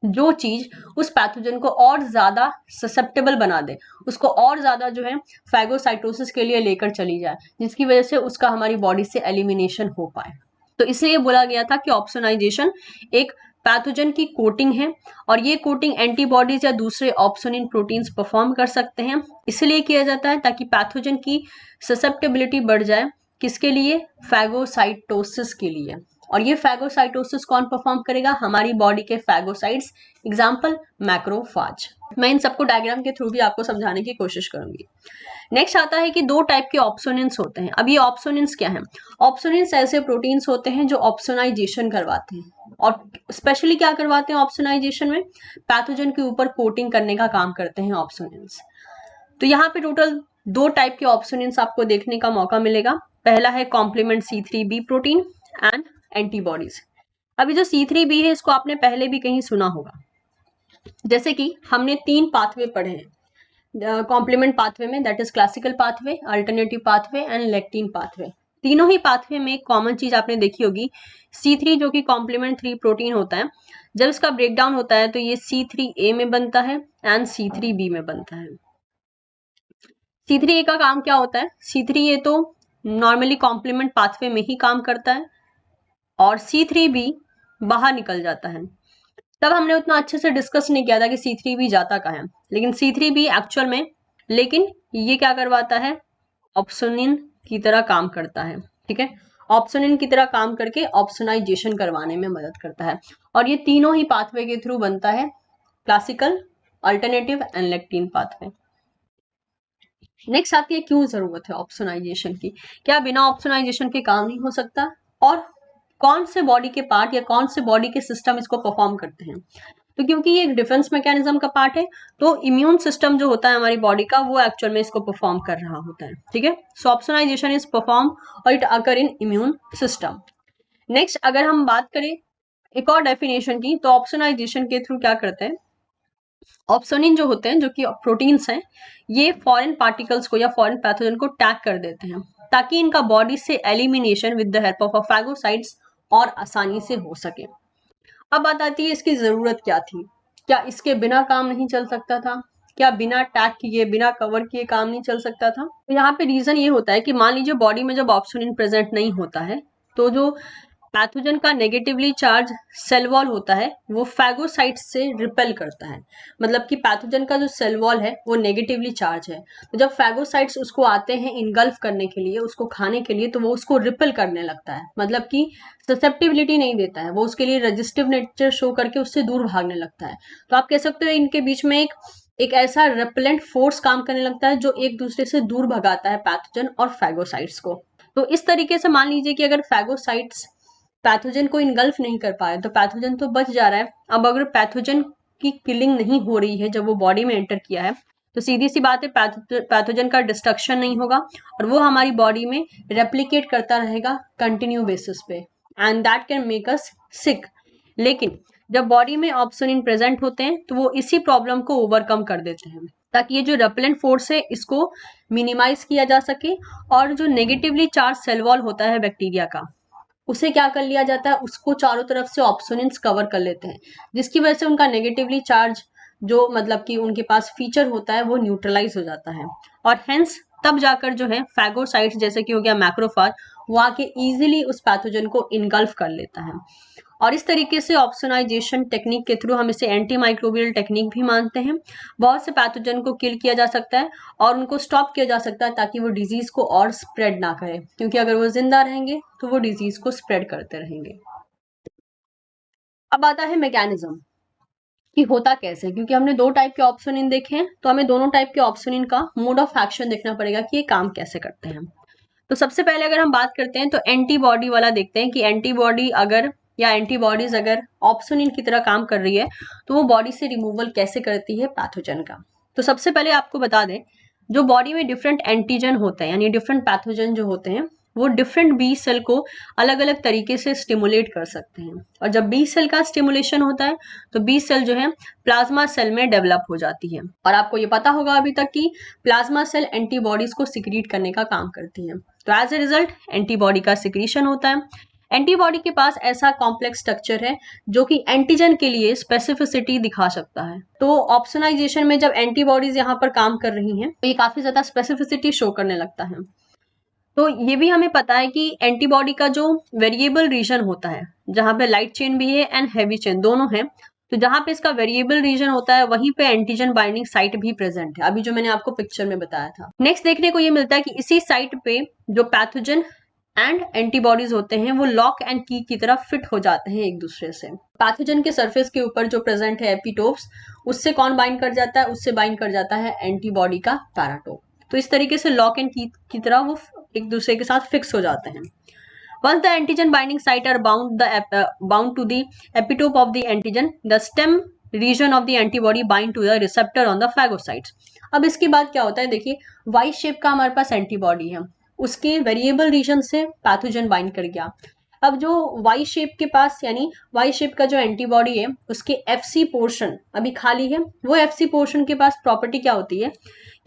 जो चीज उस पैथोजन को और ज्यादा ससेप्टेबल बना दे, उसको और ज्यादा जो है फैगोसाइटोसिस के लिए लेकर चली जाए, जिसकी वजह से उसका हमारी बॉडी से एलिमिनेशन हो पाए। तो इसलिए बोला गया था कि ऑप्सोनाइजेशन एक पैथोजन की कोटिंग है और ये कोटिंग एंटीबॉडीज या दूसरे ऑप्सोनिन प्रोटीन्स परफॉर्म कर सकते हैं। इसलिए किया जाता है ताकि पैथोजन की ससेप्टेबिलिटी बढ़ जाए, किसके लिए? फैगोसाइटोसिस के लिए। और ये फैगोसाइटोसिस कौन परफॉर्म करेगा? हमारी बॉडी के फैगोसाइट्स, एग्जाम्पल मैक्रोफाज। मैं इन सबको डायग्राम के थ्रू भी आपको समझाने की कोशिश करूंगी। नेक्स्ट आता है कि दो टाइप के ऑप्सोनिन्स होते हैं। अब ये ऑप्सोनिन्स क्या हैं? ऑप्सोनिन्स ऐसे प्रोटीन्स होते हैं जो ऑप्सोनाइजेशन करवाते हैं, और स्पेशली क्या करवाते हैं ऑप्सोनाइजेशन में? पैथोजन के ऊपर कोटिंग करने का काम करते हैं ऑप्सोनिन्स। तो यहाँ पे टोटल दो टाइप के ऑप्सोनिन्स आपको देखने का मौका मिलेगा। पहला है complement C3b protein and antibodies. अभी जो C3b है इसको आपने पहले भी कहीं सुना होगा, जैसे कि हमने 3 पाथवे पढ़े हैं कॉम्प्लीमेंट पाथवे में, that is classical pathway, alternative pathway and lectin pathway. तीनों ही पाथवे में एक कॉमन चीज आपने देखी होगी, C3 जो कि कॉम्प्लीमेंट 3 प्रोटीन होता है, जब इसका ब्रेकडाउन होता है तो ये C3a में बनता है एंड C3b में बनता है। C3a का काम क्या होता है? C3a तो नॉर्मली कॉम्प्लीमेंट पाथवे में ही काम करता है और C3b बाहर निकल जाता है। तब हमने उतना अच्छे से डिस्कस नहीं किया था कि C3b जाता कहाँ है, लेकिन C3b एक्चुअल में, लेकिन ये क्या करवाता है? ऑप्सोनिन की तरह काम करता है। ठीक है, ऑप्सोनिन की तरह काम करके ऑप्सोनाइजेशन करवाने में मदद करता है, और ये तीनों ही पाथवे के थ्रू बनता है, classical, alternative and lectin pathway. Next आती है क्यों जरूरत है ऑप्सोनाइजेशन की, क्या बिना ऑप्सोनाइजेशन के काम नहीं हो सकता, और कौन से बॉडी के पार्ट या कौन से बॉडी के सिस्टम इसको परफॉर्म करते हैं? तो क्योंकि ये एक डिफेंस मैकेनिज्म का पार्ट है, तो इम्यून सिस्टम जो होता है हमारी बॉडी का, वो एक्चुअल में इसको परफॉर्म कर रहा होता है। ठीक है, सो ऑप्सोनाइजेशन इज परफॉर्म और it occur in immune system. Next अगर हम बात करें एक और डेफिनेशन की, तो ऑप्सोनाइजेशन के थ्रू क्या करते हैं? ऑप्सोनिन जो होते हैं, जो कि प्रोटीन्स हैं, ये फॉरेन पार्टिकल्स को या फॉरेन पैथोजन को टैग कर देते हैं, ताकि इनका बॉडी से elimination with the help of phagocytes और आसानी से हो सके। अब बात आती है इसकी जरूरत क्या थी, क्या इसके बिना काम नहीं चल सकता था? क्या बिना टैग किए, बिना कवर किए काम नहीं चल सकता था? तो यहाँ पे रीजन ये होता है कि मान लीजिए बॉडी में जब ऑप्सोनिन प्रेजेंट नहीं होता है, तो जो पैथोजन का नेगेटिवली चार्ज सेल वॉल होता है वो फैगोसाइट्स से रिपेल करता है। मतलब कि पैथोजन का जो सेल वॉल है वो नेगेटिवली चार्ज है, तो जब फैगोसाइट्स उसको आते हैं इनगल्फ करने के लिए, उसको खाने के लिए, तो वो उसको रिपेल करने लगता है, मतलब कि ससेप्टिबिलिटी नहीं देता है, वो उसके लिए रेजिस्टिव नेचर शो करके उससे दूर भागने लगता है। तो आप कह सकते हो इनके बीच में एक ऐसा रेपेलेंट फोर्स काम करने लगता है जो एक दूसरे से दूर भगाता है पैथोजन और फैगोसाइट्स को। तो इस तरीके से मान लीजिए कि अगर फैगोसाइट्स पैथोजन को इनगल्फ नहीं कर पाए तो पैथोजन तो बच जा रहा है। अब अगर पैथोजन की किलिंग नहीं हो रही है जब वो बॉडी में एंटर किया है, तो सीधी सी बात है पैथोजन का डिस्ट्रक्शन नहीं होगा और वो हमारी बॉडी में रेप्लिकेट करता रहेगा कंटिन्यू बेसिस पे, and that can make us sick. लेकिन जब बॉडी में ऑप्सोनिन प्रेजेंट होते हैं तो वो इसी प्रॉब्लम को ओवरकम कर देते हैं, ताकि ये जो रेपेलेंट फोर्स है इसको मिनिमाइज किया जा सके, और जो नेगेटिवली चार्ज सेल वॉल होता है बैक्टीरिया का, उसे क्या कर लिया जाता है, उसको चारों तरफ से ऑप्सोनिन्स कवर कर लेते हैं, जिसकी वजह से उनका नेगेटिवली चार्ज जो मतलब कि उनके पास फीचर होता है वो न्यूट्रलाइज हो जाता है, और हेंस तब जाकर जो है फैगोसाइट्स जैसे कि हो गया मैक्रोफाज, वो आके इजीली उस पैथोजन को इनगल्फ कर लेता है। और इस तरीके से ऑप्सोनाइजेशन टेक्निक के थ्रू हम इसे एंटी माइक्रोबियल टेक्निक भी मानते हैं। बहुत से पैथोजन को किल किया जा सकता है और उनको स्टॉप किया जा सकता है ताकि वो डिजीज को और स्प्रेड ना करे, क्योंकि अगर वो जिंदा रहेंगे तो वो डिजीज को स्प्रेड करते रहेंगे। अब आता है मैकेनिज्म कि होता कैसे, क्योंकि हमने दो टाइप के ऑप्सोनिन देखे हैं, तो हमें दोनों टाइप के ऑप्सोनिन का मोड ऑफ एक्शन देखना पड़ेगा कि ये काम कैसे करते हैं। तो सबसे पहले अगर हम बात करते हैं तो एंटीबॉडी वाला देखते हैं कि एंटीबॉडी अगर या एंटीबॉडीज अगर ऑप्सोनिन की तरह काम कर रही है तो वो बॉडी से रिमूवल कैसे करती है पैथोजन का। तो सबसे पहले आपको बता दें, जो बॉडी में डिफरेंट एंटीजन होते हैं यानी डिफरेंट पैथोजन जो होते हैं, वो डिफरेंट बी सेल को अलग अलग तरीके से स्टिमुलेट कर सकते हैं, और जब बी सेल का स्टिमुलेशन होता है तो बी सेल जो है प्लाज्मा सेल में डेवलप हो जाती है। और आपको ये पता होगा अभी तक कि प्लाज्मा सेल एंटीबॉडीज को सिक्रीट करने का काम करती है, तो एज ए रिजल्ट एंटीबॉडी का सिक्रीशन होता है। एंटीबॉडी के पास ऐसा कॉम्प्लेक्स स्ट्रक्चर है जो कि एंटीजन के लिए स्पेसिफिसिटी दिखा सकता है। तो ऑप्सोनाइजेशन में जब एंटीबॉडीज यहाँ पर काम कर रही हैं तो ये काफी ज्यादा स्पेसिफिसिटी शो करने लगता है। तो ये भी हमें पता है कि एंटीबॉडी का जो वेरिएबल रीजन होता है, जहाँ पे लाइट चेन भी है एंड हैवी चेन दोनों है, तो जहाँ पे इसका वेरिएबल रीजन होता है वहीं पे एंटीजन बाइंडिंग साइट भी प्रेजेंट है, अभी जो मैंने आपको पिक्चर में बताया था। नेक्स्ट देखने को ये मिलता है कि इसी साइट पे जो पैथोजन एंड एंटीबॉडीज होते हैं वो लॉक एंड की तरह फिट हो जाते हैं एक दूसरे से। पैथोजन के सरफेस के ऊपर जो प्रेजेंट है एपिटोप्स, उससे कौन बाइंड कर जाता है? उससे बाइंड कर जाता है एंटीबॉडी का पैराटोप। तो इस तरीके से लॉक एंड की तरह वो एक दूसरे के साथ फिक्स हो जाते हैं। Once the antigen binding site are bound to the epitope of the antigen, the stem region of the antibody bind to the receptor on the phagocytes. अब इसके बाद क्या होता है, देखिए वाई शेप का हमारे पास एंटीबॉडी है, उसके वेरिएबल रीजन से पैथोजन बाइंड कर गया। अब जो वाई शेप के पास यानी वाई शेप का जो एंटीबॉडी है उसके एफसी पोर्शन अभी खाली है, वो एफसी पोर्शन के पास प्रॉपर्टी क्या होती है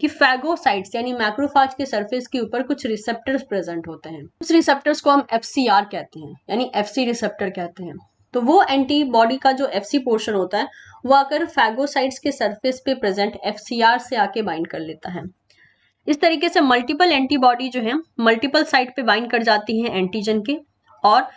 कि फैगोसाइट्स यानी मैक्रोफाज के सरफेस के ऊपर कुछ रिसेप्टर्स प्रेजेंट होते हैं। उस रिसेप्टर्स को हम एफसीआर कहते हैं यानी एफसी रिसेप्टर कहते हैं। तो वो एंटीबॉडी का जो एफसी पोर्शन होता है वो आकर फैगोसाइट्स के सरफेस पे प्रेजेंट एफसीआर से आके बाइंड कर लेता है। इस तरीके से मल्टीपल एंटीबॉडी जो है मल्टीपल साइट पे बाइंड कर जाती हैं एंटीजन के और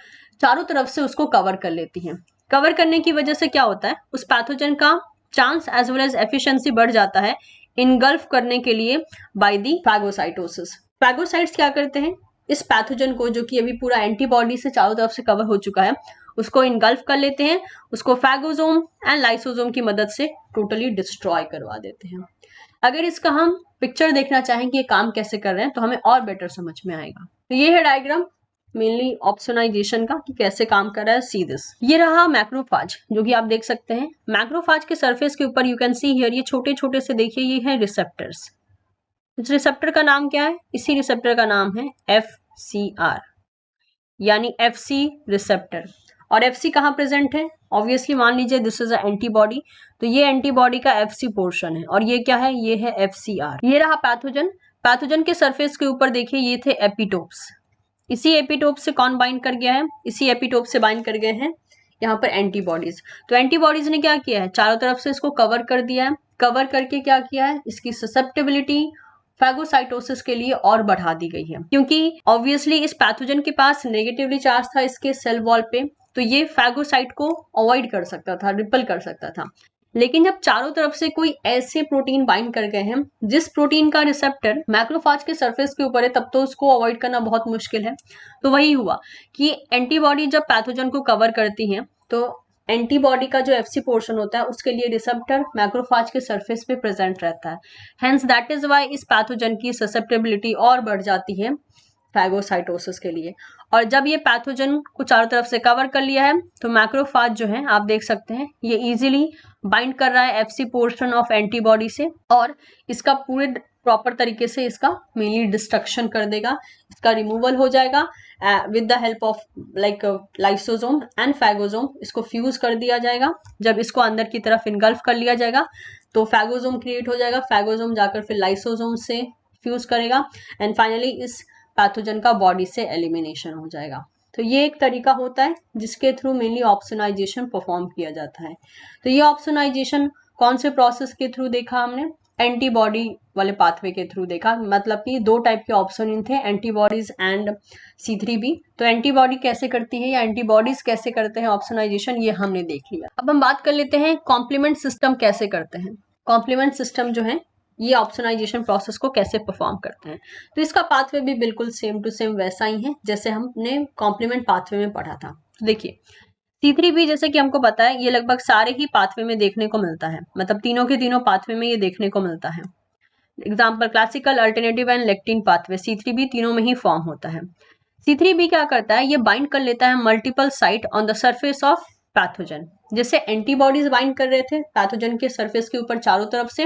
चारों तरफ से उसको कवर कर लेती हैं। कवर करने की वजह से क्या होता है, उस पैथोजन का chance as well as efficiency बढ़ जाता है इनगल्फ करने के लिए बाय दी फैगोसाइटोसिस। फैगोसाइट्स क्या करते हैं, इस पैथोजन को जो कि अभी पूरा एंटीबॉडी से चारों तरफ से कवर हो चुका है उसको इनगल्फ कर लेते हैं, उसको फैगोसोम एंड लाइसोसोम की मदद से टोटली डिस्ट्रॉय करवा देते हैं। अगर इसका हम पिक्चर देखना चाहें कि ये काम कैसे कर रहे हैं तो हमें और बेटर समझ में आएगा। तो ये है डायग्राम मेनली ऑप्सोनाइजेशन का कि कैसे काम कर रहा है। सी दिस, ये रहा मैक्रोफाज जो कि आप देख सकते हैं। मैक्रोफाज के सरफेस के ऊपर यू कैन सी हियर, ये छोटे छोटे से देखिए ये है रिसेप्टर्स। इस रिसेप्टर का नाम क्या है? इसी रिसेप्टर का नाम है FCR यानी FC रिसेप्टर। और FC कहाँ प्रेजेंट है? ऑब्वियसली मान लीजिए दिस इज अ एंटीबॉडी, तो ये एंटीबॉडी का FC पोर्शन है और ये क्या है? ये है FCR। ये रहा पैथोजन। पैथोजन के सरफेस के ऊपर देखिए ये थे एपिटोप्स। इसी एपिटोप से कौन बाइंड कर गया है? इसी एपिटोप से बाइंड कर गए हैं यहाँ पर एंटीबॉडीज। तो एंटीबॉडीज ने क्या किया है? चारों तरफ से इसको कवर कर दिया है। कवर करके क्या किया है? इसकी ससेप्टेबिलिटी फैगोसाइटोसिस के लिए और बढ़ा दी गई है, क्योंकि ऑब्वियसली इस पैथोजन के पास नेगेटिवली चार्ज था इसके सेल वॉल पे, तो ये फैगोसाइट को अवॉइड कर सकता था, रिपल कर सकता था। लेकिन जब चारों तरफ से कोई ऐसे प्रोटीन बाइंड कर गए हैं जिस प्रोटीन का रिसेप्टर मैक्रोफाज के सरफेस के ऊपर है, तब तो उसको अवॉइड करना बहुत मुश्किल है। तो वही हुआ कि एंटीबॉडी जब पैथोजन को कवर करती हैं तो एंटीबॉडी का जो एफसी पोर्शन होता है उसके लिए रिसेप्टर मैक्रोफाज के सरफेस पे प्रेजेंट रहता है। हेंस दैट इज वाई इस पैथोजन की ससेप्टेबिलिटी और बढ़ जाती है फैगोसाइटोसिस के लिए। और जब ये पैथोजन को चारों तरफ से कवर कर लिया है तो मैक्रोफाज जो है आप देख सकते हैं ये इजीली बाइंड कर रहा है एफसी पोर्शन ऑफ एंटीबॉडी से और इसका पूरे प्रॉपर तरीके से इसका मेनली डिस्ट्रक्शन कर देगा, इसका रिमूवल हो जाएगा with the help of like lysosome and phagosome. इसको फ्यूज कर दिया जाएगा। जब इसको अंदर की तरफ इनगल्फ कर लिया जाएगा तो फैगोसोम क्रिएट हो जाएगा। फैगोसोम जाकर फिर लाइसोसोम से फ्यूज करेगा एंड फाइनली इस पैथोजन का बॉडी से एलिमिनेशन हो जाएगा। तो ये एक तरीका होता है जिसके थ्रू मेनली ऑप्सोनाइजेशन परफॉर्म किया जाता है। तो ये ऑप्सोनाइजेशन कौन से प्रोसेस के थ्रू देखा हमने? एंटीबॉडी वाले पाथवे के थ्रू देखा। मतलब कि दो टाइप के ऑप्सोनिन थे, एंटीबॉडीज एंड C3b। तो एंटीबॉडी कैसे करती है या एंटीबॉडीज कैसे करते हैं ऑप्सोनाइजेशन, ये हमने देख लिया। अब हम बात कर लेते हैं कॉम्प्लीमेंट सिस्टम कैसे करते हैं। कॉम्प्लीमेंट सिस्टम जो है ये ऑप्सोनाइजेशन प्रोसेस को कैसे परफॉर्म करते हैं। तो इसका पाथवे भी बिल्कुल सेम टू सेम वैसा ही है जैसे हमने कॉम्प्लीमेंट पाथवे में पढ़ा था। तो देखिए C3b जैसे कि हमको पता है ये लगभग सारे ही पाथवे में देखने को मिलता है, मतलब तीनों के तीनों पाथवे में ये देखने को मिलता है। Example classical, alternative and lectin pathway, C3b तीनों में ही फॉर्म होता है। C3b क्या करता है? ये बाइंड कर लेता है multiple site on the surface of pathogen. जैसे एंटीबॉडीज बाइंड कर रहे थे पैथोजन के सरफेस के ऊपर चारों तरफ से,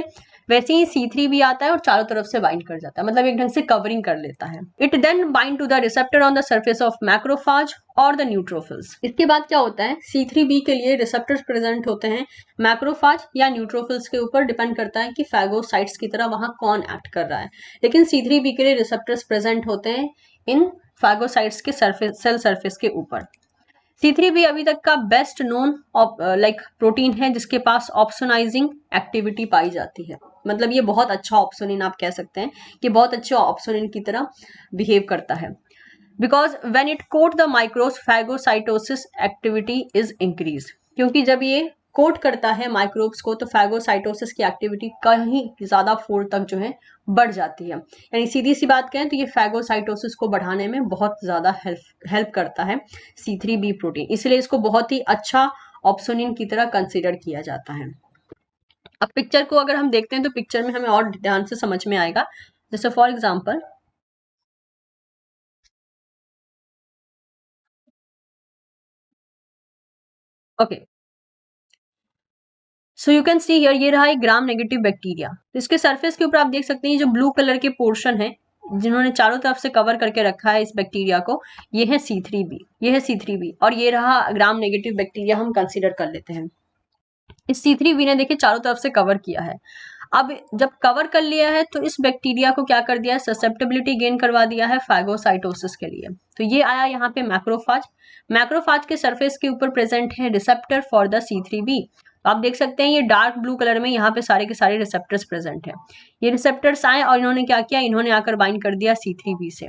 वैसे ही C3b आता है और चारों तरफ से बाइंड कर जाता है, मतलब एक ढंग से कवरिंग कर लेता है। It then bind to the receptor on the surface of macrophage और द न्यूट्रोफिल्स। इसके बाद क्या होता है? C3b के लिए रिसेप्टर्स प्रेजेंट होते हैं मैक्रोफाज या न्यूट्रोफिल्स के ऊपर, डिपेंड करता है कि फैगोसाइट्स की तरह वहां कौन एक्ट कर रहा है। लेकिन C3b के लिए रिसेप्टर्स प्रेजेंट होते हैं इन फागोसाइट्स के सेल सरफेस के ऊपर। C3b अभी तक का बेस्ट नोन प्रोटीन है जिसके पास ऑप्सोनाइजिंग एक्टिविटी पाई जाती है। मतलब ये बहुत अच्छा ऑप्सोनिन आप कह सकते हैं कि बहुत अच्छे ऑप्सोनिन की तरह बिहेव करता है। Because when it coat the microbes phagocytosis activity is increase, क्योंकि जब ये कोट करता है माइक्रोब्स को तो फैगोसाइटोसिस की एक्टिविटी कहीं ज्यादा फोल्ड तक जो है बढ़ जाती है। यानी सीधी सी बात कहें तो ये फैगोसाइटोसिस को बढ़ाने में बहुत ज्यादा हेल्प करता है C3b प्रोटीन, इसलिए इसको बहुत ही अच्छा ऑप्सोनिन की तरह कंसिडर किया जाता है। अब पिक्चर को अगर हम देखते हैं तो पिक्चर में हमें और ध्यान से समझ में आएगा। जैसे for example okay, so you can see here, ये रहा एक ग्राम नेगेटिव बैक्टीरिया। तो इसके सरफेस के ऊपर आप देख सकते हैं जो ब्लू कलर के पोर्शन है जिन्होंने चारों तरफ से कवर करके रखा है इस बैक्टीरिया को, ये है C3b, ये है C3b, और ये रहा ग्राम नेगेटिव बैक्टीरिया हम कंसीडर कर लेते हैं। इस C3b ने देखिए चारों तरफ से कवर किया है। अब जब कवर कर लिया है तो इस बैक्टीरिया को क्या कर दिया है, ससेप्टेबिलिटी गेन करवा दिया है फैगोसाइटोसिस के लिए। तो ये आया यहाँ पे मैक्रोफाज। मैक्रोफाज के सरफेस के ऊपर प्रेजेंट है रिसेप्टर फॉर द C3b। तो आप देख सकते हैं ये डार्क ब्लू कलर में यहाँ पे सारे के सारे रिसेप्टर्स प्रेजेंट है। ये रिसेप्टर्स आए और इन्होंने क्या किया, इन्होंने आकर बाइंड कर दिया C3b से।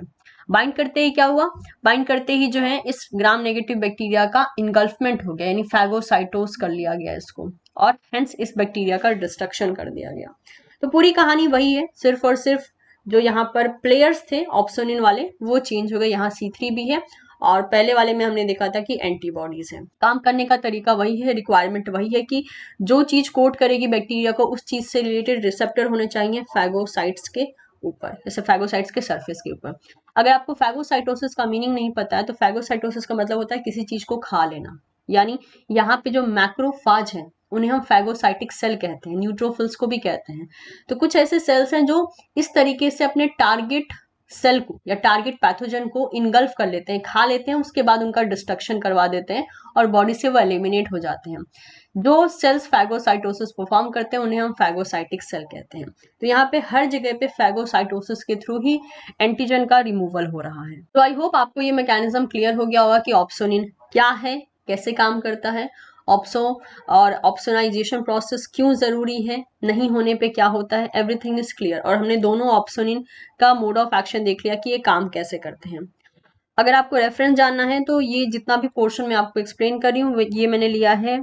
बाइंड करते ही क्या हुआ, बाइंड करते ही जो है इस ग्राम नेगेटिव बैक्टीरिया का इनगल्फमेंट हो गया, यानी फैगोसाइटोस कर लिया गया इसको, और हेंस इस बैक्टीरिया का डिस्ट्रक्शन कर दिया गया। तो पूरी कहानी वही है, सिर्फ और सिर्फ जो यहाँ पर प्लेयर्स थे ऑप्सोनिन वाले वो चेंज हो गए, यहाँ C3b है और पहले वाले में हमने देखा था कि एंटीबॉडीज है। काम करने का तरीका वही है, रिक्वायरमेंट वही है कि जो चीज कोट करेगी बैक्टीरिया को उस चीज से रिलेटेड रिसेप्टर होने चाहिए फैगोसाइट्स के ऊपर, जैसे फैगोसाइट्स के सरफेस के ऊपर। अगर आपको फैगोसाइटोसिस का मीनिंग नहीं पता है तो फैगोसाइटोसिस का मतलब होता है किसी चीज को खा लेना, यानी यहाँ पे जो मैक्रोफाज है उन्हें हम फैगोसाइटिक सेल कहते हैं, न्यूट्रोफिल्स को भी कहते हैं। तो कुछ ऐसे सेल्स हैं जो इस तरीके से अपने टारगेट सेल को या टारगेट पैथोजन को इनगल्फ कर लेते हैं, खा लेते हैं, उसके बाद उनका डिस्ट्रक्शन करवा देते हैं और बॉडी से वो एलिमिनेट हो जाते हैं। जो सेल्स फैगोसाइटोसिस परफॉर्म करते हैं उन्हें हम फैगोसाइटिक सेल कहते हैं। तो यहाँ पे हर जगह पे फैगोसाइटोसिस के थ्रू ही एंटीजन का रिमूवल हो रहा है। तो आई होप आपको ये मैकेनिज्म क्लियर हो गया होगा कि ऑप्सोनिन क्या है, कैसे काम करता है, ऑप्सो और ऑप्सोनाइजेशन प्रोसेस क्यों जरूरी है, नहीं होने पे क्या होता है, एवरीथिंग इज क्लियर। और हमने दोनों ऑप्सोनिन का मोड ऑफ एक्शन देख लिया कि ये काम कैसे करते हैं। अगर आपको रेफरेंस जानना है तो ये जितना भी पोर्शन मैं आपको एक्सप्लेन कर रही हूँ ये मैंने लिया है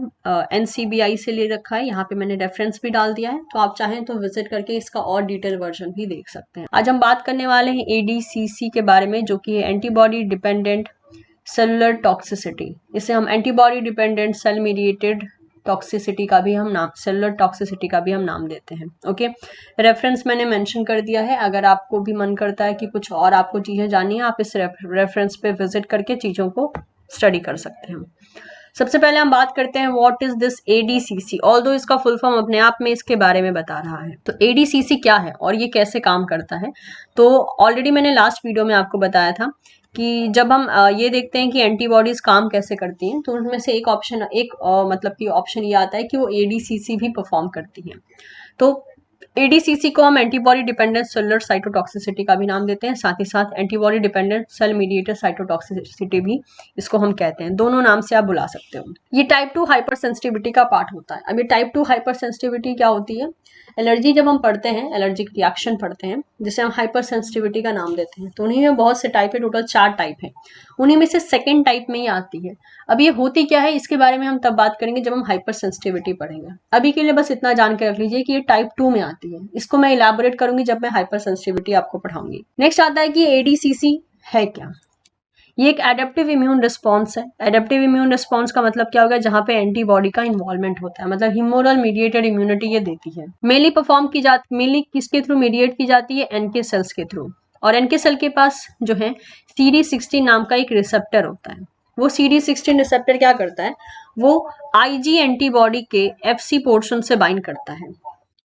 NCBI से ले रखा है, यहाँ पे मैंने रेफरेंस भी डाल दिया है, तो आप चाहें तो विजिट करके इसका और डिटेल वर्जन भी देख सकते हैं। आज हम बात करने वाले हैं ADCC के बारे में, जो कि है एंटीबॉडी डिपेंडेंट सेलुलर टॉक्सिसिटी। इसे हम antibody dependent cell mediated toxicity का भी हम नाम, सेलुलर टॉक्सिसिटी का भी हम नाम देते हैं। ओके, रेफरेंस मैंने मेंशन कर दिया है। अगर आपको भी मन करता है कि कुछ और आपको चीजें जाननी है आप इस रेफरेंस पे विजिट करके चीजों को स्टडी कर सकते हैं। सबसे पहले हम बात करते हैं what is this ADCC, although इसका फुल फॉर्म अपने आप में इसके बारे में बता रहा है। तो ADCC क्या है और ये कैसे काम करता है, तो ऑलरेडी मैंने लास्ट वीडियो में आपको बताया था कि जब हम ये देखते हैं कि एंटीबॉडीज काम कैसे करती हैं तो उनमें से एक ऑप्शन मतलब कि ऑप्शन ये आता है कि वो ADCC भी परफॉर्म करती हैं। तो ADCC को हम एंटीबॉडी डिपेंडेंट सेलुलर साइटोटॉक्सिसिटी का भी नाम देते हैं, साथ ही साथ antibody dependent cell mediated cytotoxicity भी इसको हम कहते हैं। दोनों नाम से आप बुला सकते हो। ये टाइप 2 हाइपर सेंसिटिविटी का पार्ट होता है। अब ये टाइप 2 हाइपर सेंसिटिविटी क्या होती है, एलर्जी जब हम पढ़ते हैं, एलर्जिक रिएक्शन पढ़ते हैं जिसे हम हाइपर सेंसिटिविटी का नाम देते हैं, तो उन्हीं में बहुत से टाइप है, टोटल 4 टाइप है, उन्हीं में से सेकेंड टाइप में ही आती है। अब ये होती क्या है इसके बारे में हम तब बात करेंगे जब हम हाइपर सेंसिटिविटी पढ़ेंगे। अभी के लिए बस इतना जान के रख लीजिए कि ये टाइप 2 में आती है, इसको मैं इलाबोरेट करूंगी जब मैं हाइपर सेंसिटिविटी आपको पढ़ाऊंगी। नेक्स्ट आता है कि ADCC है क्या। ये एक एडेप्टिव इम्यून रिस्पॉन्स है। एडेप्टिव इम्यून रिस्पॉन्स का मतलब क्या होगा, जहां पे एंटीबॉडी का इन्वॉल्वमेंट होता है, मतलब ह्यूमोरल मीडिएटेड इम्यूनिटी ये देती है। मेनली किसके थ्रू मीडिएट की जाती है, NK सेल्स के थ्रू। और NK सेल के पास जो है CD16 नाम का एक रिसेप्टर होता है। वो CD16 रिसेप्टर क्या करता है, वो IG एंटीबॉडी के FC पोर्शन से बाइंड करता है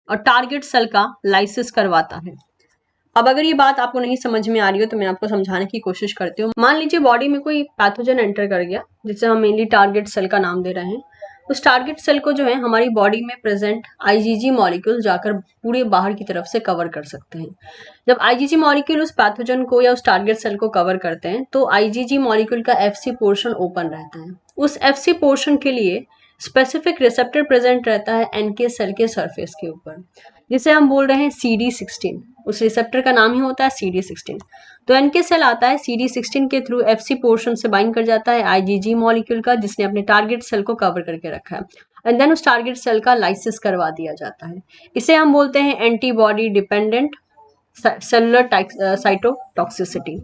और टारगेट सेल का लाइसिस करवाता है। अब अगर ये बात आपको नहीं समझ में आ रही हो तो मैं आपको समझाने की कोशिश करती हूँ। मान लीजिए बॉडी में कोई पैथोजन एंटर कर गया जिसे हम मेनली टारगेट सेल का नाम दे रहे हैं, उस टारगेट सेल को जो है हमारी बॉडी में प्रेजेंट आईजीजी मॉलिक्यूल जाकर पूरे बाहर की तरफ से कवर कर सकते हैं। जब आईजीजी मॉलिक्यूल उस पैथोजन को या उस टारगेट सेल को कवर करते हैं तो आईजीजी मॉलिक्यूल का एफसी पोर्शन ओपन रहता है। उस एफसी पोर्शन के लिए स्पेसिफिक रिसेप्टर प्रेजेंट रहता है एनके सेल के सरफेस के ऊपर, जिसे हम बोल रहे हैं CD16। उस रिसेप्टर का नाम ही होता है CD16। तो एनके सेल आता है CD16 के थ्रू एफसी पोर्शन से बाइंड कर जाता है आईजीजी मॉलिक्यूल का, जिसने अपने टारगेट सेल को कवर करके रखा है, एंड देन उस टारगेट सेल का लाइसिस करवा दिया जाता है। इसे हम बोलते हैं एंटीबॉडी डिपेंडेंट सेलुलर साइटोटॉक्सिसिटी।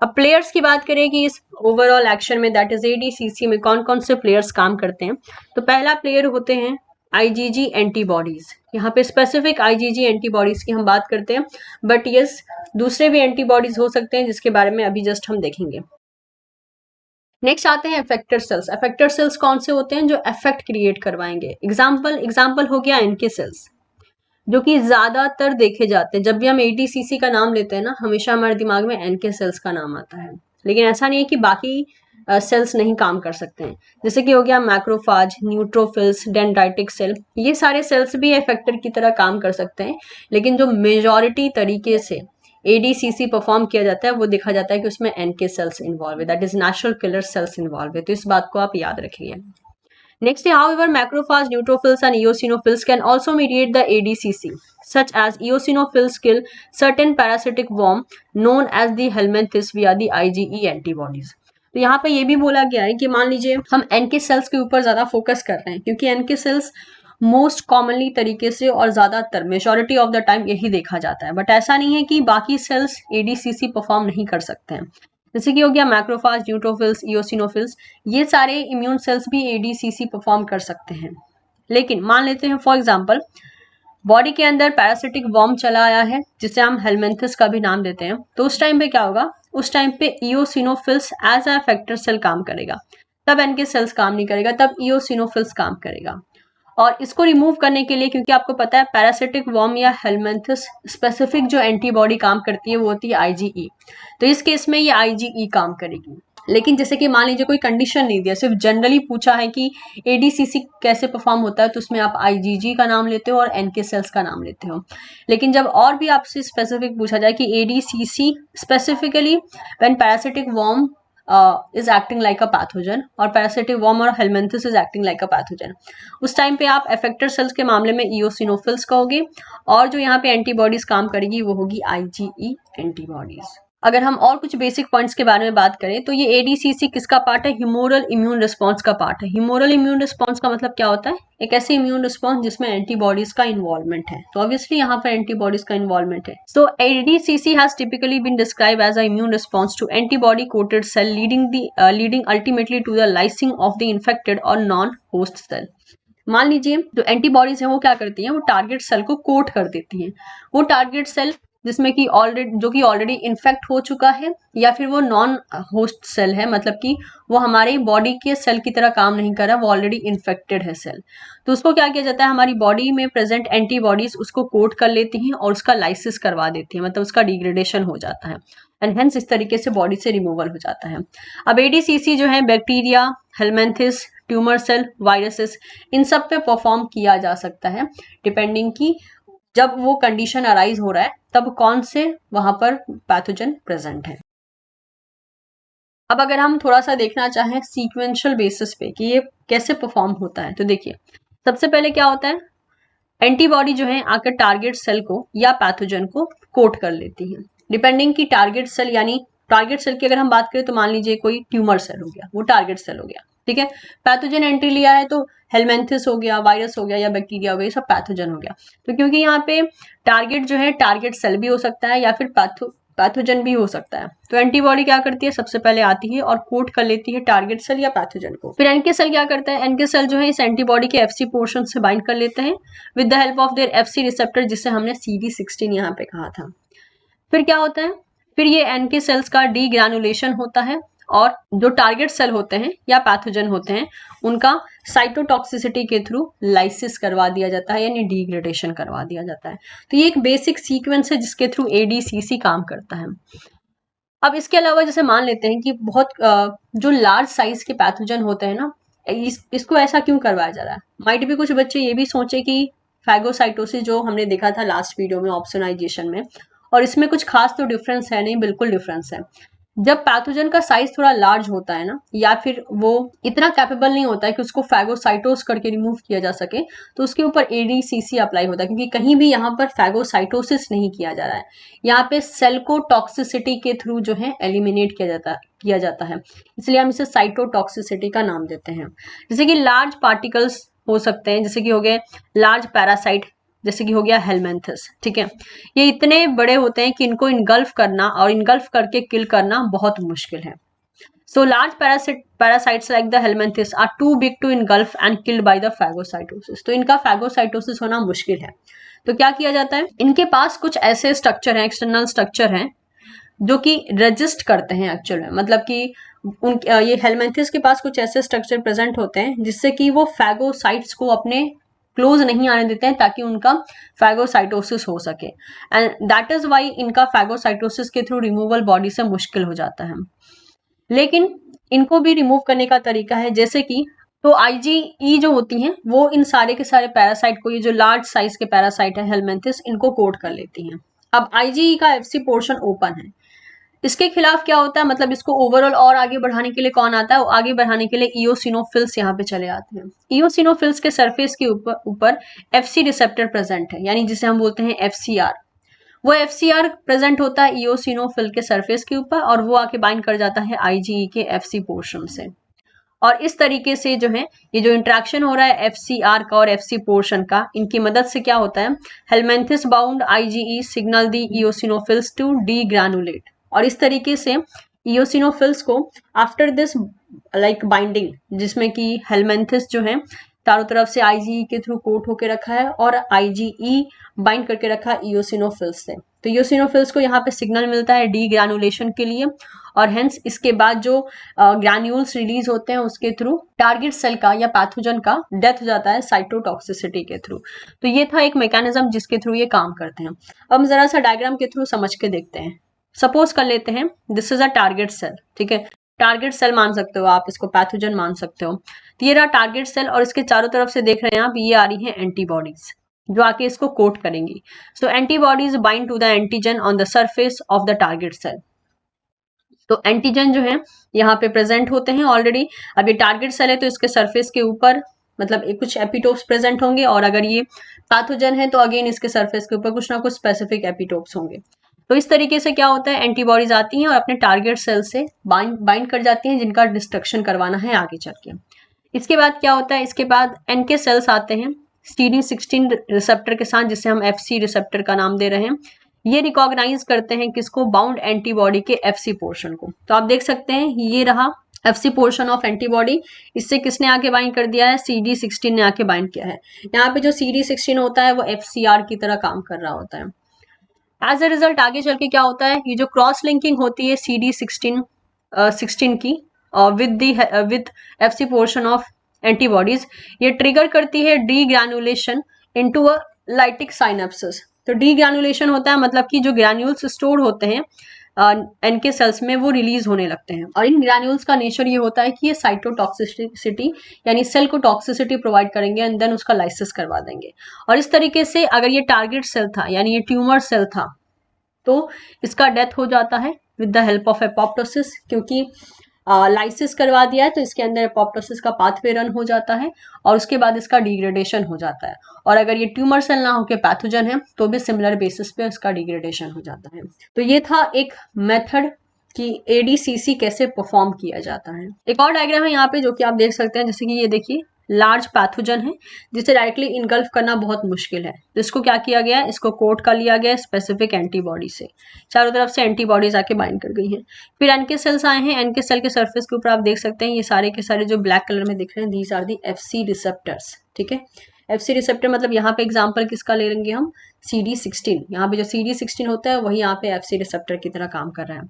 अब प्लेयर्स की बात करें कि इस ओवरऑल एक्शन में दैट इज एडीसीसी में कौन कौन से प्लेयर्स काम करते हैं, तो पहला प्लेयर होते हैं आईजीजी एंटीबॉडीज। यहाँ पे स्पेसिफिक आईजीजी एंटीबॉडीज की हम बात करते हैं, बट यस दूसरे भी एंटीबॉडीज हो सकते हैं जिसके बारे में अभी जस्ट हम देखेंगे। नेक्स्ट आते हैं इफेक्टर सेल्स। इफेक्टर सेल्स कौन से होते हैं? जो इफेक्ट क्रिएट करवाएंगे। एग्जाम्पल हो गया एनके सेल्स, जो कि ज्यादातर देखे जाते हैं। जब भी हम एडीसीसी का नाम लेते हैं ना, हमेशा हमारे दिमाग में एनके सेल्स का नाम आता है, लेकिन ऐसा नहीं है कि बाकी सेल्स नहीं काम कर सकते हैं। जैसे कि हो गया मैक्रोफाज, न्यूट्रोफिल्स, डेंड्राइटिक सेल, ये सारे सेल्स भी इफेक्टर की तरह काम कर सकते हैं, लेकिन जो मेजॉरिटी तरीके से एडीसीसी परफॉर्म किया जाता है वो देखा जाता है कि उसमें एनके सेल्स इन्वॉल्व है, that is natural killer cells involve है। तो इस बात को आप याद रखिए। Next, however, macrophage, neutrophils, and eosinophils can also mediate the ADCC, such as eosinophils kill certain parasitic worm known as the helminthes via the IgE antibodies. तो यहाँ पे ये भी बोला गया है कि मान लीजिए हम एनके सेल्स के ऊपर ज्यादा फोकस कर रहे हैं, क्योंकि एनके सेल्स मोस्ट कॉमनली तरीके से और ज्यादातर मेजॉरिटी ऑफ द टाइम यही देखा जाता है, बट ऐसा नहीं है कि बाकी सेल्स एडीसीसी परफॉर्म नहीं कर सकते हैं। जैसे कि हो गया मैक्रोफाज, न्यूट्रोफिल्स, इओसिनोफिल्स, ये सारे इम्यून सेल्स भी एडीसीसी परफॉर्म कर सकते हैं। लेकिन मान लेते हैं फॉर एग्जांपल बॉडी के अंदर पैरासिटिक वर्म चला आया है, जिसे हम हेलमेंथिस का भी नाम देते हैं, तो उस टाइम पे क्या होगा? उस टाइम पे eosinophils as a effector cell काम करेगा, तब एनके सेल्स काम नहीं करेगा, तब इओसिनोफिल्स काम करेगा। और इसको रिमूव करने के लिए, क्योंकि आपको पता है पैरासिटिक वर्म या हेलमेंथिस स्पेसिफिक जो एंटीबॉडी काम करती है वो होती है आईजीई, तो इस केस में ये आईजीई काम करेगी। लेकिन जैसे कि मान लीजिए कोई कंडीशन नहीं दिया, सिर्फ जनरली पूछा है कि एडीसीसी कैसे परफॉर्म होता है, तो उसमें आप आईजीजी का नाम लेते हो और एनके सेल्स का नाम लेते हो। लेकिन जब और भी आपसे स्पेसिफिक पूछा जाए कि ADCC specifically when parasitic worm is acting like a pathogen और parasitic worm और helminthes is acting like a pathogen, उस टाइम पे आप effector cells के मामले में eosinophils कहोगे, और जो यहाँ पे एंटीबॉडीज काम करेगी वो होगी IgE एंटीबॉडीज। अगर हम और कुछ बेसिक पॉइंट्स के बारे में बात करें तो ये एडीसीसी किसका पार्ट है? ह्यूमोरल इम्यून रिस्पॉन्स का पार्ट है। ह्यूमोरल इम्यून रिस्पॉन्स का मतलब क्या होता है? एक ऐसे इम्यून रिस्पॉन्स जिसमें एंटीबॉडीज का इन्वॉल्वमेंट है, तो ऑब्वियसली यहाँ पर एंटीबॉडीज का इन्वॉल्वमेंट है। So ADCC has typically been describe as a immune response to antibody coated cell leading ultimately to the lysing of the infected or non host cell. मान लीजिए जो एंटीबॉडीज हैं वो क्या करती हैं? वो टारगेट सेल को कोट कर देती हैं। वो टारगेट सेल जिसमें कि ऑलरेडी इन्फेक्ट हो चुका है, या फिर वो नॉन होस्ट सेल है, मतलब कि वो हमारी बॉडी के सेल की तरह काम नहीं कर रहा, वो ऑलरेडी इन्फेक्टेड है सेल, तो उसको क्या किया जाता है? हमारी बॉडी में प्रेजेंट एंटीबॉडीज उसको कोट कर लेती हैं और उसका लाइसिस करवा देती है, मतलब उसका डिग्रेडेशन हो जाता है, एंड हेंस इस तरीके से बॉडी से रिमूवल हो जाता है। अब एडीसीसी जो है bacteria, helminths, tumour cell, viruses, इन सब पे परफॉर्म किया जा सकता है, डिपेंडिंग की जब वो कंडीशन अराइज हो रहा है तब कौन से वहां पर पैथोजन प्रेजेंट है। अब अगर हम थोड़ा सा देखना चाहें सीक्वेंशियल बेसिस पे कि ये कैसे परफॉर्म होता है, तो देखिए सबसे पहले क्या होता है? एंटीबॉडी जो है आकर टारगेट सेल को या पैथोजन को कोट कर लेती है, डिपेंडिंग की टारगेट सेल, यानी टारगेट सेल की अगर हम बात करें तो मान लीजिए कोई ट्यूमर सेल हो गया, वो टारगेट सेल हो गया, ठीक है। पैथोजन एंट्री लिया है तो हेलमेंथिस हो गया, वायरस हो गया या बैक्टीरिया हो गया, ये सब पैथोजन हो गया। तो क्योंकि यहाँ पे टारगेट जो है टारगेट सेल भी हो सकता है या फिर पैथोजन भी हो सकता है, तो एंटीबॉडी क्या करती है? सबसे पहले आती है और कोट कर लेती है टारगेट सेल या पैथोजन को। फिर एनके सेल क्या करता है? एनके सेल जो है इस एंटीबॉडी के एफसी पोर्शन से बाइंड कर लेते हैं with the help of their FC receptor, जिसे हमने CD16 यहाँ पे कहा था। फिर क्या होता है? फिर ये एनके सेल्स का डीग्रैनुलेशन होता है और जो टारगेट सेल होते हैं या पैथोजन होते हैं उनका साइटोटॉक्सिसिटी के थ्रू लाइसिस करवा दिया जाता है, यानी डिग्रेडेशन करवा दिया जाता है। तो ये एक बेसिक सीक्वेंस है जिसके थ्रू एडीसीसी काम करता है। अब इसके अलावा जैसे मान लेते हैं कि बहुत जो लार्ज साइज के पैथोजन होते हैं ना, इसको ऐसा क्यों करवाया जा रहा है? माइट भी कुछ बच्चे ये भी सोचे कि फैगोसाइटोसिस जो हमने देखा था लास्ट वीडियो में ऑप्सोनाइजेशन में, और इसमें कुछ खास तो डिफरेंस है नहीं, बिल्कुल डिफरेंस है। जब पैथोजन का साइज थोड़ा लार्ज होता है ना, या फिर वो इतना कैपेबल नहीं होता है कि उसको फैगोसाइटोस करके रिमूव किया जा सके, तो उसके ऊपर एडीसीसी अप्लाई होता है, क्योंकि कहीं भी यहाँ पर फैगोसाइटोसिस नहीं किया जा रहा है, यहाँ पे सेल को टॉक्सिसिटी के थ्रू जो है एलिमिनेट किया जाता है, इसलिए हम इसे साइटोटॉक्सिसिटी का नाम देते हैं। जैसे कि लार्ज पार्टिकल्स हो सकते हैं, जैसे कि हो गए लार्ज पैरासाइट, जैसे कि हो गया हेलमेंथस, ठीक है। ये इतने बड़े होते हैं कि इनको इनगल्फ करना और इनगल्फ करके किल करना बहुत मुश्किल है। So large parasites like the helminths are too big to engulf and killed by the phagocytosis. तो इनका phagocytosis होना मुश्किल है। तो क्या किया जाता है, इनके पास कुछ ऐसे स्ट्रक्चर हैं, एक्सटर्नल स्ट्रक्चर हैं, जो कि रजिस्ट करते हैं एक्चुअल में, मतलब कि ये हेलमेंथिस के पास कुछ ऐसे स्ट्रक्चर प्रेजेंट होते हैं जिससे कि वो फैगोसाइट्स को अपने क्लोज नहीं आने देते हैं, ताकि उनका फैगोसाइटोसिस हो सके, एंड दैट इज वाई इनका फैगोसाइटोसिस के थ्रू रिमूवल बॉडी से मुश्किल हो जाता है। लेकिन इनको भी रिमूव करने का तरीका है, जैसे कि तो आईजीई जो होती हैं वो इन सारे के सारे पैरासाइट को, ये जो लार्ज साइज के पैरासाइट है हेलमेंथिस, इनको कोट कर लेती हैं। अब आईजीई का एफसी पोर्शन ओपन है, इसके खिलाफ क्या होता है, मतलब इसको ओवरऑल और आगे बढ़ाने के लिए कौन आता है, आगे बढ़ाने के लिए इओसिनोफिल्स यहाँ पे चले आते हैं। इओसिनोफिल्स के सरफेस के ऊपर एफसी रिसेप्टर प्रेजेंट है, यानी जिसे हम बोलते हैं एफसीआर। वो एफसीआर प्रेजेंट होता है इओसिनोफिल के सरफेस के ऊपर, और वो आके बाइंड कर जाता है आईजीई के एफसी पोर्शन से। और इस तरीके से जो है ये जो इंट्रैक्शन हो रहा है एफसीआर का और एफसी पोर्शन का, इनकी मदद से क्या होता है, helminths bound IgE signal the eosinophils to degranulate, और इस तरीके से इओसिनोफिल्स को आफ्टर दिस लाइक बाइंडिंग, जिसमें कि हेलमेंथिस जो है चारों तरफ से आईजीई के थ्रू कोट होके रखा है और आईजीई बाइंड करके रखा है इओसिनोफिल्स से, तो इओसिनोफिल्स को यहाँ पे सिग्नल मिलता है डीग्रैनुलेशन के लिए, और हेंस इसके बाद जो ग्रैन्यूल्स रिलीज होते हैं उसके थ्रू टारगेट सेल का या पैथोजन का डेथ हो जाता है साइटोटॉक्सिसिटी के थ्रू। तो ये था एक मैकेनिज्म जिसके थ्रू ये काम करते हैं। अब जरा सा डायग्राम के थ्रू समझ के देखते हैं। सपोज कर लेते हैं this is a target cell, ठीक है, टारगेट सेल मान सकते हो आप, इसको पैथोजन मान सकते हो। तो ये रहा टारगेट सेल, और इसके चारों तरफ से देख रहे हैं आप, ये आ रही है एंटीबॉडीज जो आके इसको कोट करेंगी। So antibodies bind to the antigen on the surface of the target cell. तो एंटीजन जो है यहाँ पे प्रेजेंट होते हैं ऑलरेडी। अब ये टारगेट सेल है तो इसके सरफेस के ऊपर मतलब कुछ एपिटोप्स प्रेजेंट होंगे, और अगर ये पैथोजन है तो अगेन इसके सरफेस के ऊपर कुछ ना कुछ स्पेसिफिक एपिटोप्स होंगे। तो इस तरीके से क्या होता है, एंटीबॉडीज आती हैं और अपने टारगेट सेल से बाइंड कर जाती हैं, जिनका डिस्ट्रक्शन करवाना है आगे चल के। इसके बाद क्या होता है, इसके बाद एनके सेल्स आते हैं CD16 रिसेप्टर के साथ, जिसे हम FC रिसेप्टर का नाम दे रहे हैं। ये रिकॉग्नाइज करते हैं किसको, बाउंड एंटीबॉडी के FC पोर्शन को। तो आप देख सकते हैं ये रहा FC पोर्शन ऑफ एंटीबॉडी, इससे किसने आके बाइंड कर दिया है, CD16 ने आके बाइंड किया है। यहाँ पे जो CD16 होता है वो FCR की तरह काम कर रहा होता है। एज अ रिजल्ट आगे चल के क्या होता है, ये जो क्रॉस लिंकिंग होती है CD16 की with FC portion of antibodies, ये ट्रिगर करती है डीग्रैनुलेशन इनटू अ लाइटिक साइनेप्सिस। तो डीग्रैनुलेशन होता है मतलब कि जो ग्रैन्यूल्स स्टोर होते हैं एनके सेल्स में वो रिलीज होने लगते हैं, और इन ग्रैन्यूल्स का नेचर ये होता है कि ये साइटोटॉक्सिसिटी यानी सेल को टॉक्सिसिटी प्रोवाइड करेंगे एंड देन उसका लाइसिस करवा देंगे। और इस तरीके से अगर ये टारगेट सेल था यानी ये ट्यूमर सेल था तो इसका डेथ हो जाता है with the help of apoptosis, क्योंकि लाइसिस करवा दिया है तो इसके अंदर एपोप्टोसिस का पाथवे रन हो जाता है और उसके बाद इसका डिग्रेडेशन हो जाता है। और अगर ये ट्यूमर सेल ना होकर पैथोजन है तो भी सिमिलर बेसिस पे इसका डिग्रेडेशन हो जाता है। तो ये था एक मेथड कि एडीसीसी कैसे परफॉर्म किया जाता है। एक और डायग्राम है यहाँ पे जो कि आप देख सकते हैं, जैसे कि ये देखिए लार्ज पैथोजन है जिसे डायरेक्टली इनगल्फ करना बहुत मुश्किल है, तो इसको क्या किया गया है, इसको कोट कर लिया गया है स्पेसिफिक एंटीबॉडी से, चारों तरफ से एंटीबॉडीज आके बाइंड कर गई हैं। फिर एनके सेल्स आए हैं, एनके सेल के सरफेस के ऊपर आप देख सकते हैं ये सारे के सारे जो ब्लैक कलर में दिख रहे हैं these are the FC receptors, ठीक है। FC रिसेप्टर मतलब यहाँ पे एग्जाम्पल किसका ले लेंगे हम, CD16, यहाँ पे जो CD16 होता है वही यहाँ पे FC रिसेप्टर की तरह काम कर रहा है।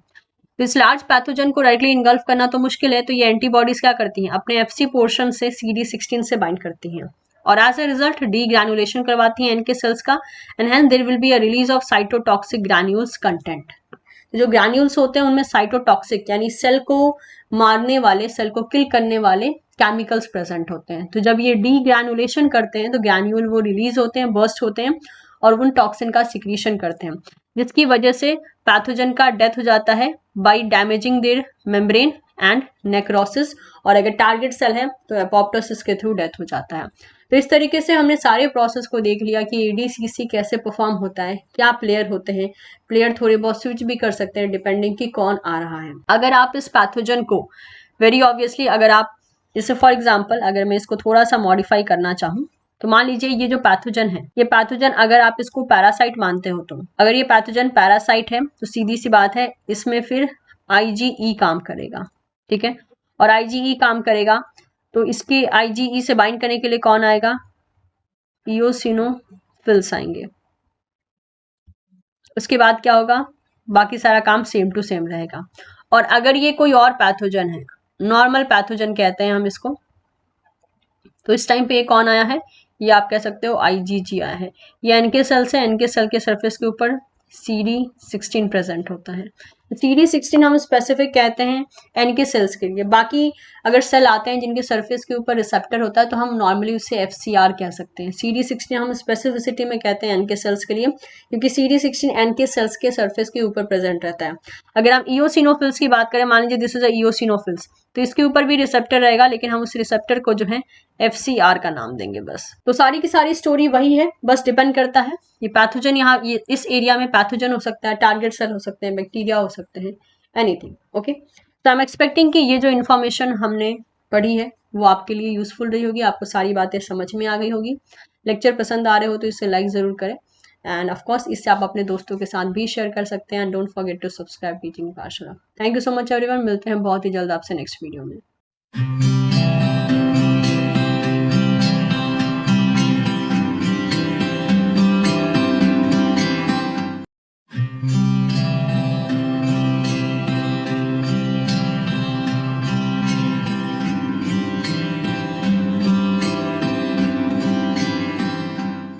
तो इस लार्ज पैथोजन को डायरेक्टली इनगल्फ करना तो मुश्किल है, तो ये एंटीबॉडीज क्या करती हैं, अपने FC पोर्शन से CD16 से बाइंड करती हैं और एज ए रिजल्ट डीग्रैनुलेशन करवाती हैं इनके सेल्स का, and hence there will be a release of cytotoxic granules content. जो ग्रैन्यूल्स होते हैं उनमें साइटोटॉक्सिक यानी सेल को मारने वाले, सेल को किल करने वाले केमिकल्स प्रेजेंट होते हैं। तो जब ये डीग्रैनुलेशन करते हैं तो ग्रैन्यूल वो रिलीज होते हैं, बर्स्ट होते हैं और उन टॉक्सिन का सिक्रीशन करते हैं, जिसकी वजह से पैथोजन का डेथ हो जाता है by damaging their membrane and necrosis, और अगर टारगेट सेल है तो एपोप्टोसिस के थ्रू डेथ हो जाता है। तो इस तरीके से हमने सारे प्रोसेस को देख लिया कि एडीसीसी कैसे परफॉर्म होता है, क्या प्लेयर होते हैं। प्लेयर थोड़े बहुत स्विच भी कर सकते हैं डिपेंडिंग कि कौन आ रहा है। अगर आप इस पैथोजन को वेरी ऑब्वियसली, अगर आप जैसे फॉर एग्जाम्पल अगर मैं इसको थोड़ा सा मॉडिफाई करना चाहूँ, तो मान लीजिए ये जो पैथोजन है, ये पैथोजन अगर आप इसको पैरासाइट मानते हो, तो अगर ये पैथोजन पैरासाइट है तो सीधी सी बात है इसमें फिर आईजीई काम करेगा, ठीक है। और आईजीई काम करेगा तो इसके आईजीई से बाइंड करने के लिए कौन आएगा, इओसिनोफिल्स आएंगे। उसके बाद क्या होगा, बाकी सारा काम सेम टू सेम रहेगा। और अगर ये कोई और पैथोजन है, नॉर्मल पैथोजन कहते हैं हम इसको, तो इस टाइम पे ये कौन आया है, ये आप कह सकते हो आईजीजी आया है। ये एनके सेल से, एनके सेल के सरफेस के ऊपर CD16 प्रेजेंट होता है। CD16 हम स्पेसिफिक कहते हैं एनके सेल्स के लिए। बाकी अगर सेल आते हैं जिनके सरफेस के ऊपर रिसेप्टर होता है तो हम नॉर्मली उसे FCR कह सकते हैं। CD16 हम स्पेसिफिसिटी में कहते हैं एनके सेल्स के लिए, क्योंकि CD16 एनके सेल्स के सरफेस के ऊपर प्रेजेंट रहता है। अगर हम इओसिनोफिल्स की बात करें, मान लीजिए दिस इज अ इओसिनोफिल्स, तो इसके ऊपर भी रिसेप्टर रहेगा, लेकिन हम उस रिसेप्टर को जो है FCR का नाम देंगे बस। तो सारी की सारी स्टोरी वही है, बस डिपेंड करता है ये पैथोजन, यहाँ ये इस एरिया में पैथोजन हो सकता है, टारगेट सेल हो सकते हैं, बैक्टीरिया हो सकते हैं, एनीथिंग। ओके, तो आई एम एक्सपेक्टिंग कि ये जो इन्फॉर्मेशन हमने पढ़ी है वो आपके लिए यूजफुल रही होगी, आपको सारी बातें समझ में आ गई होगी। लेक्चर पसंद आ रहे हो तो इसे लाइक ज़रूर करें, एंड ऑफ कोर्स इससे आप अपने दोस्तों के साथ भी शेयर कर सकते हैं। And don't forget to subscribe Teaching Pathshala. Thank you so much everyone, मिलते हैं बहुत ही जल्द आपसे नेक्स्ट वीडियो में।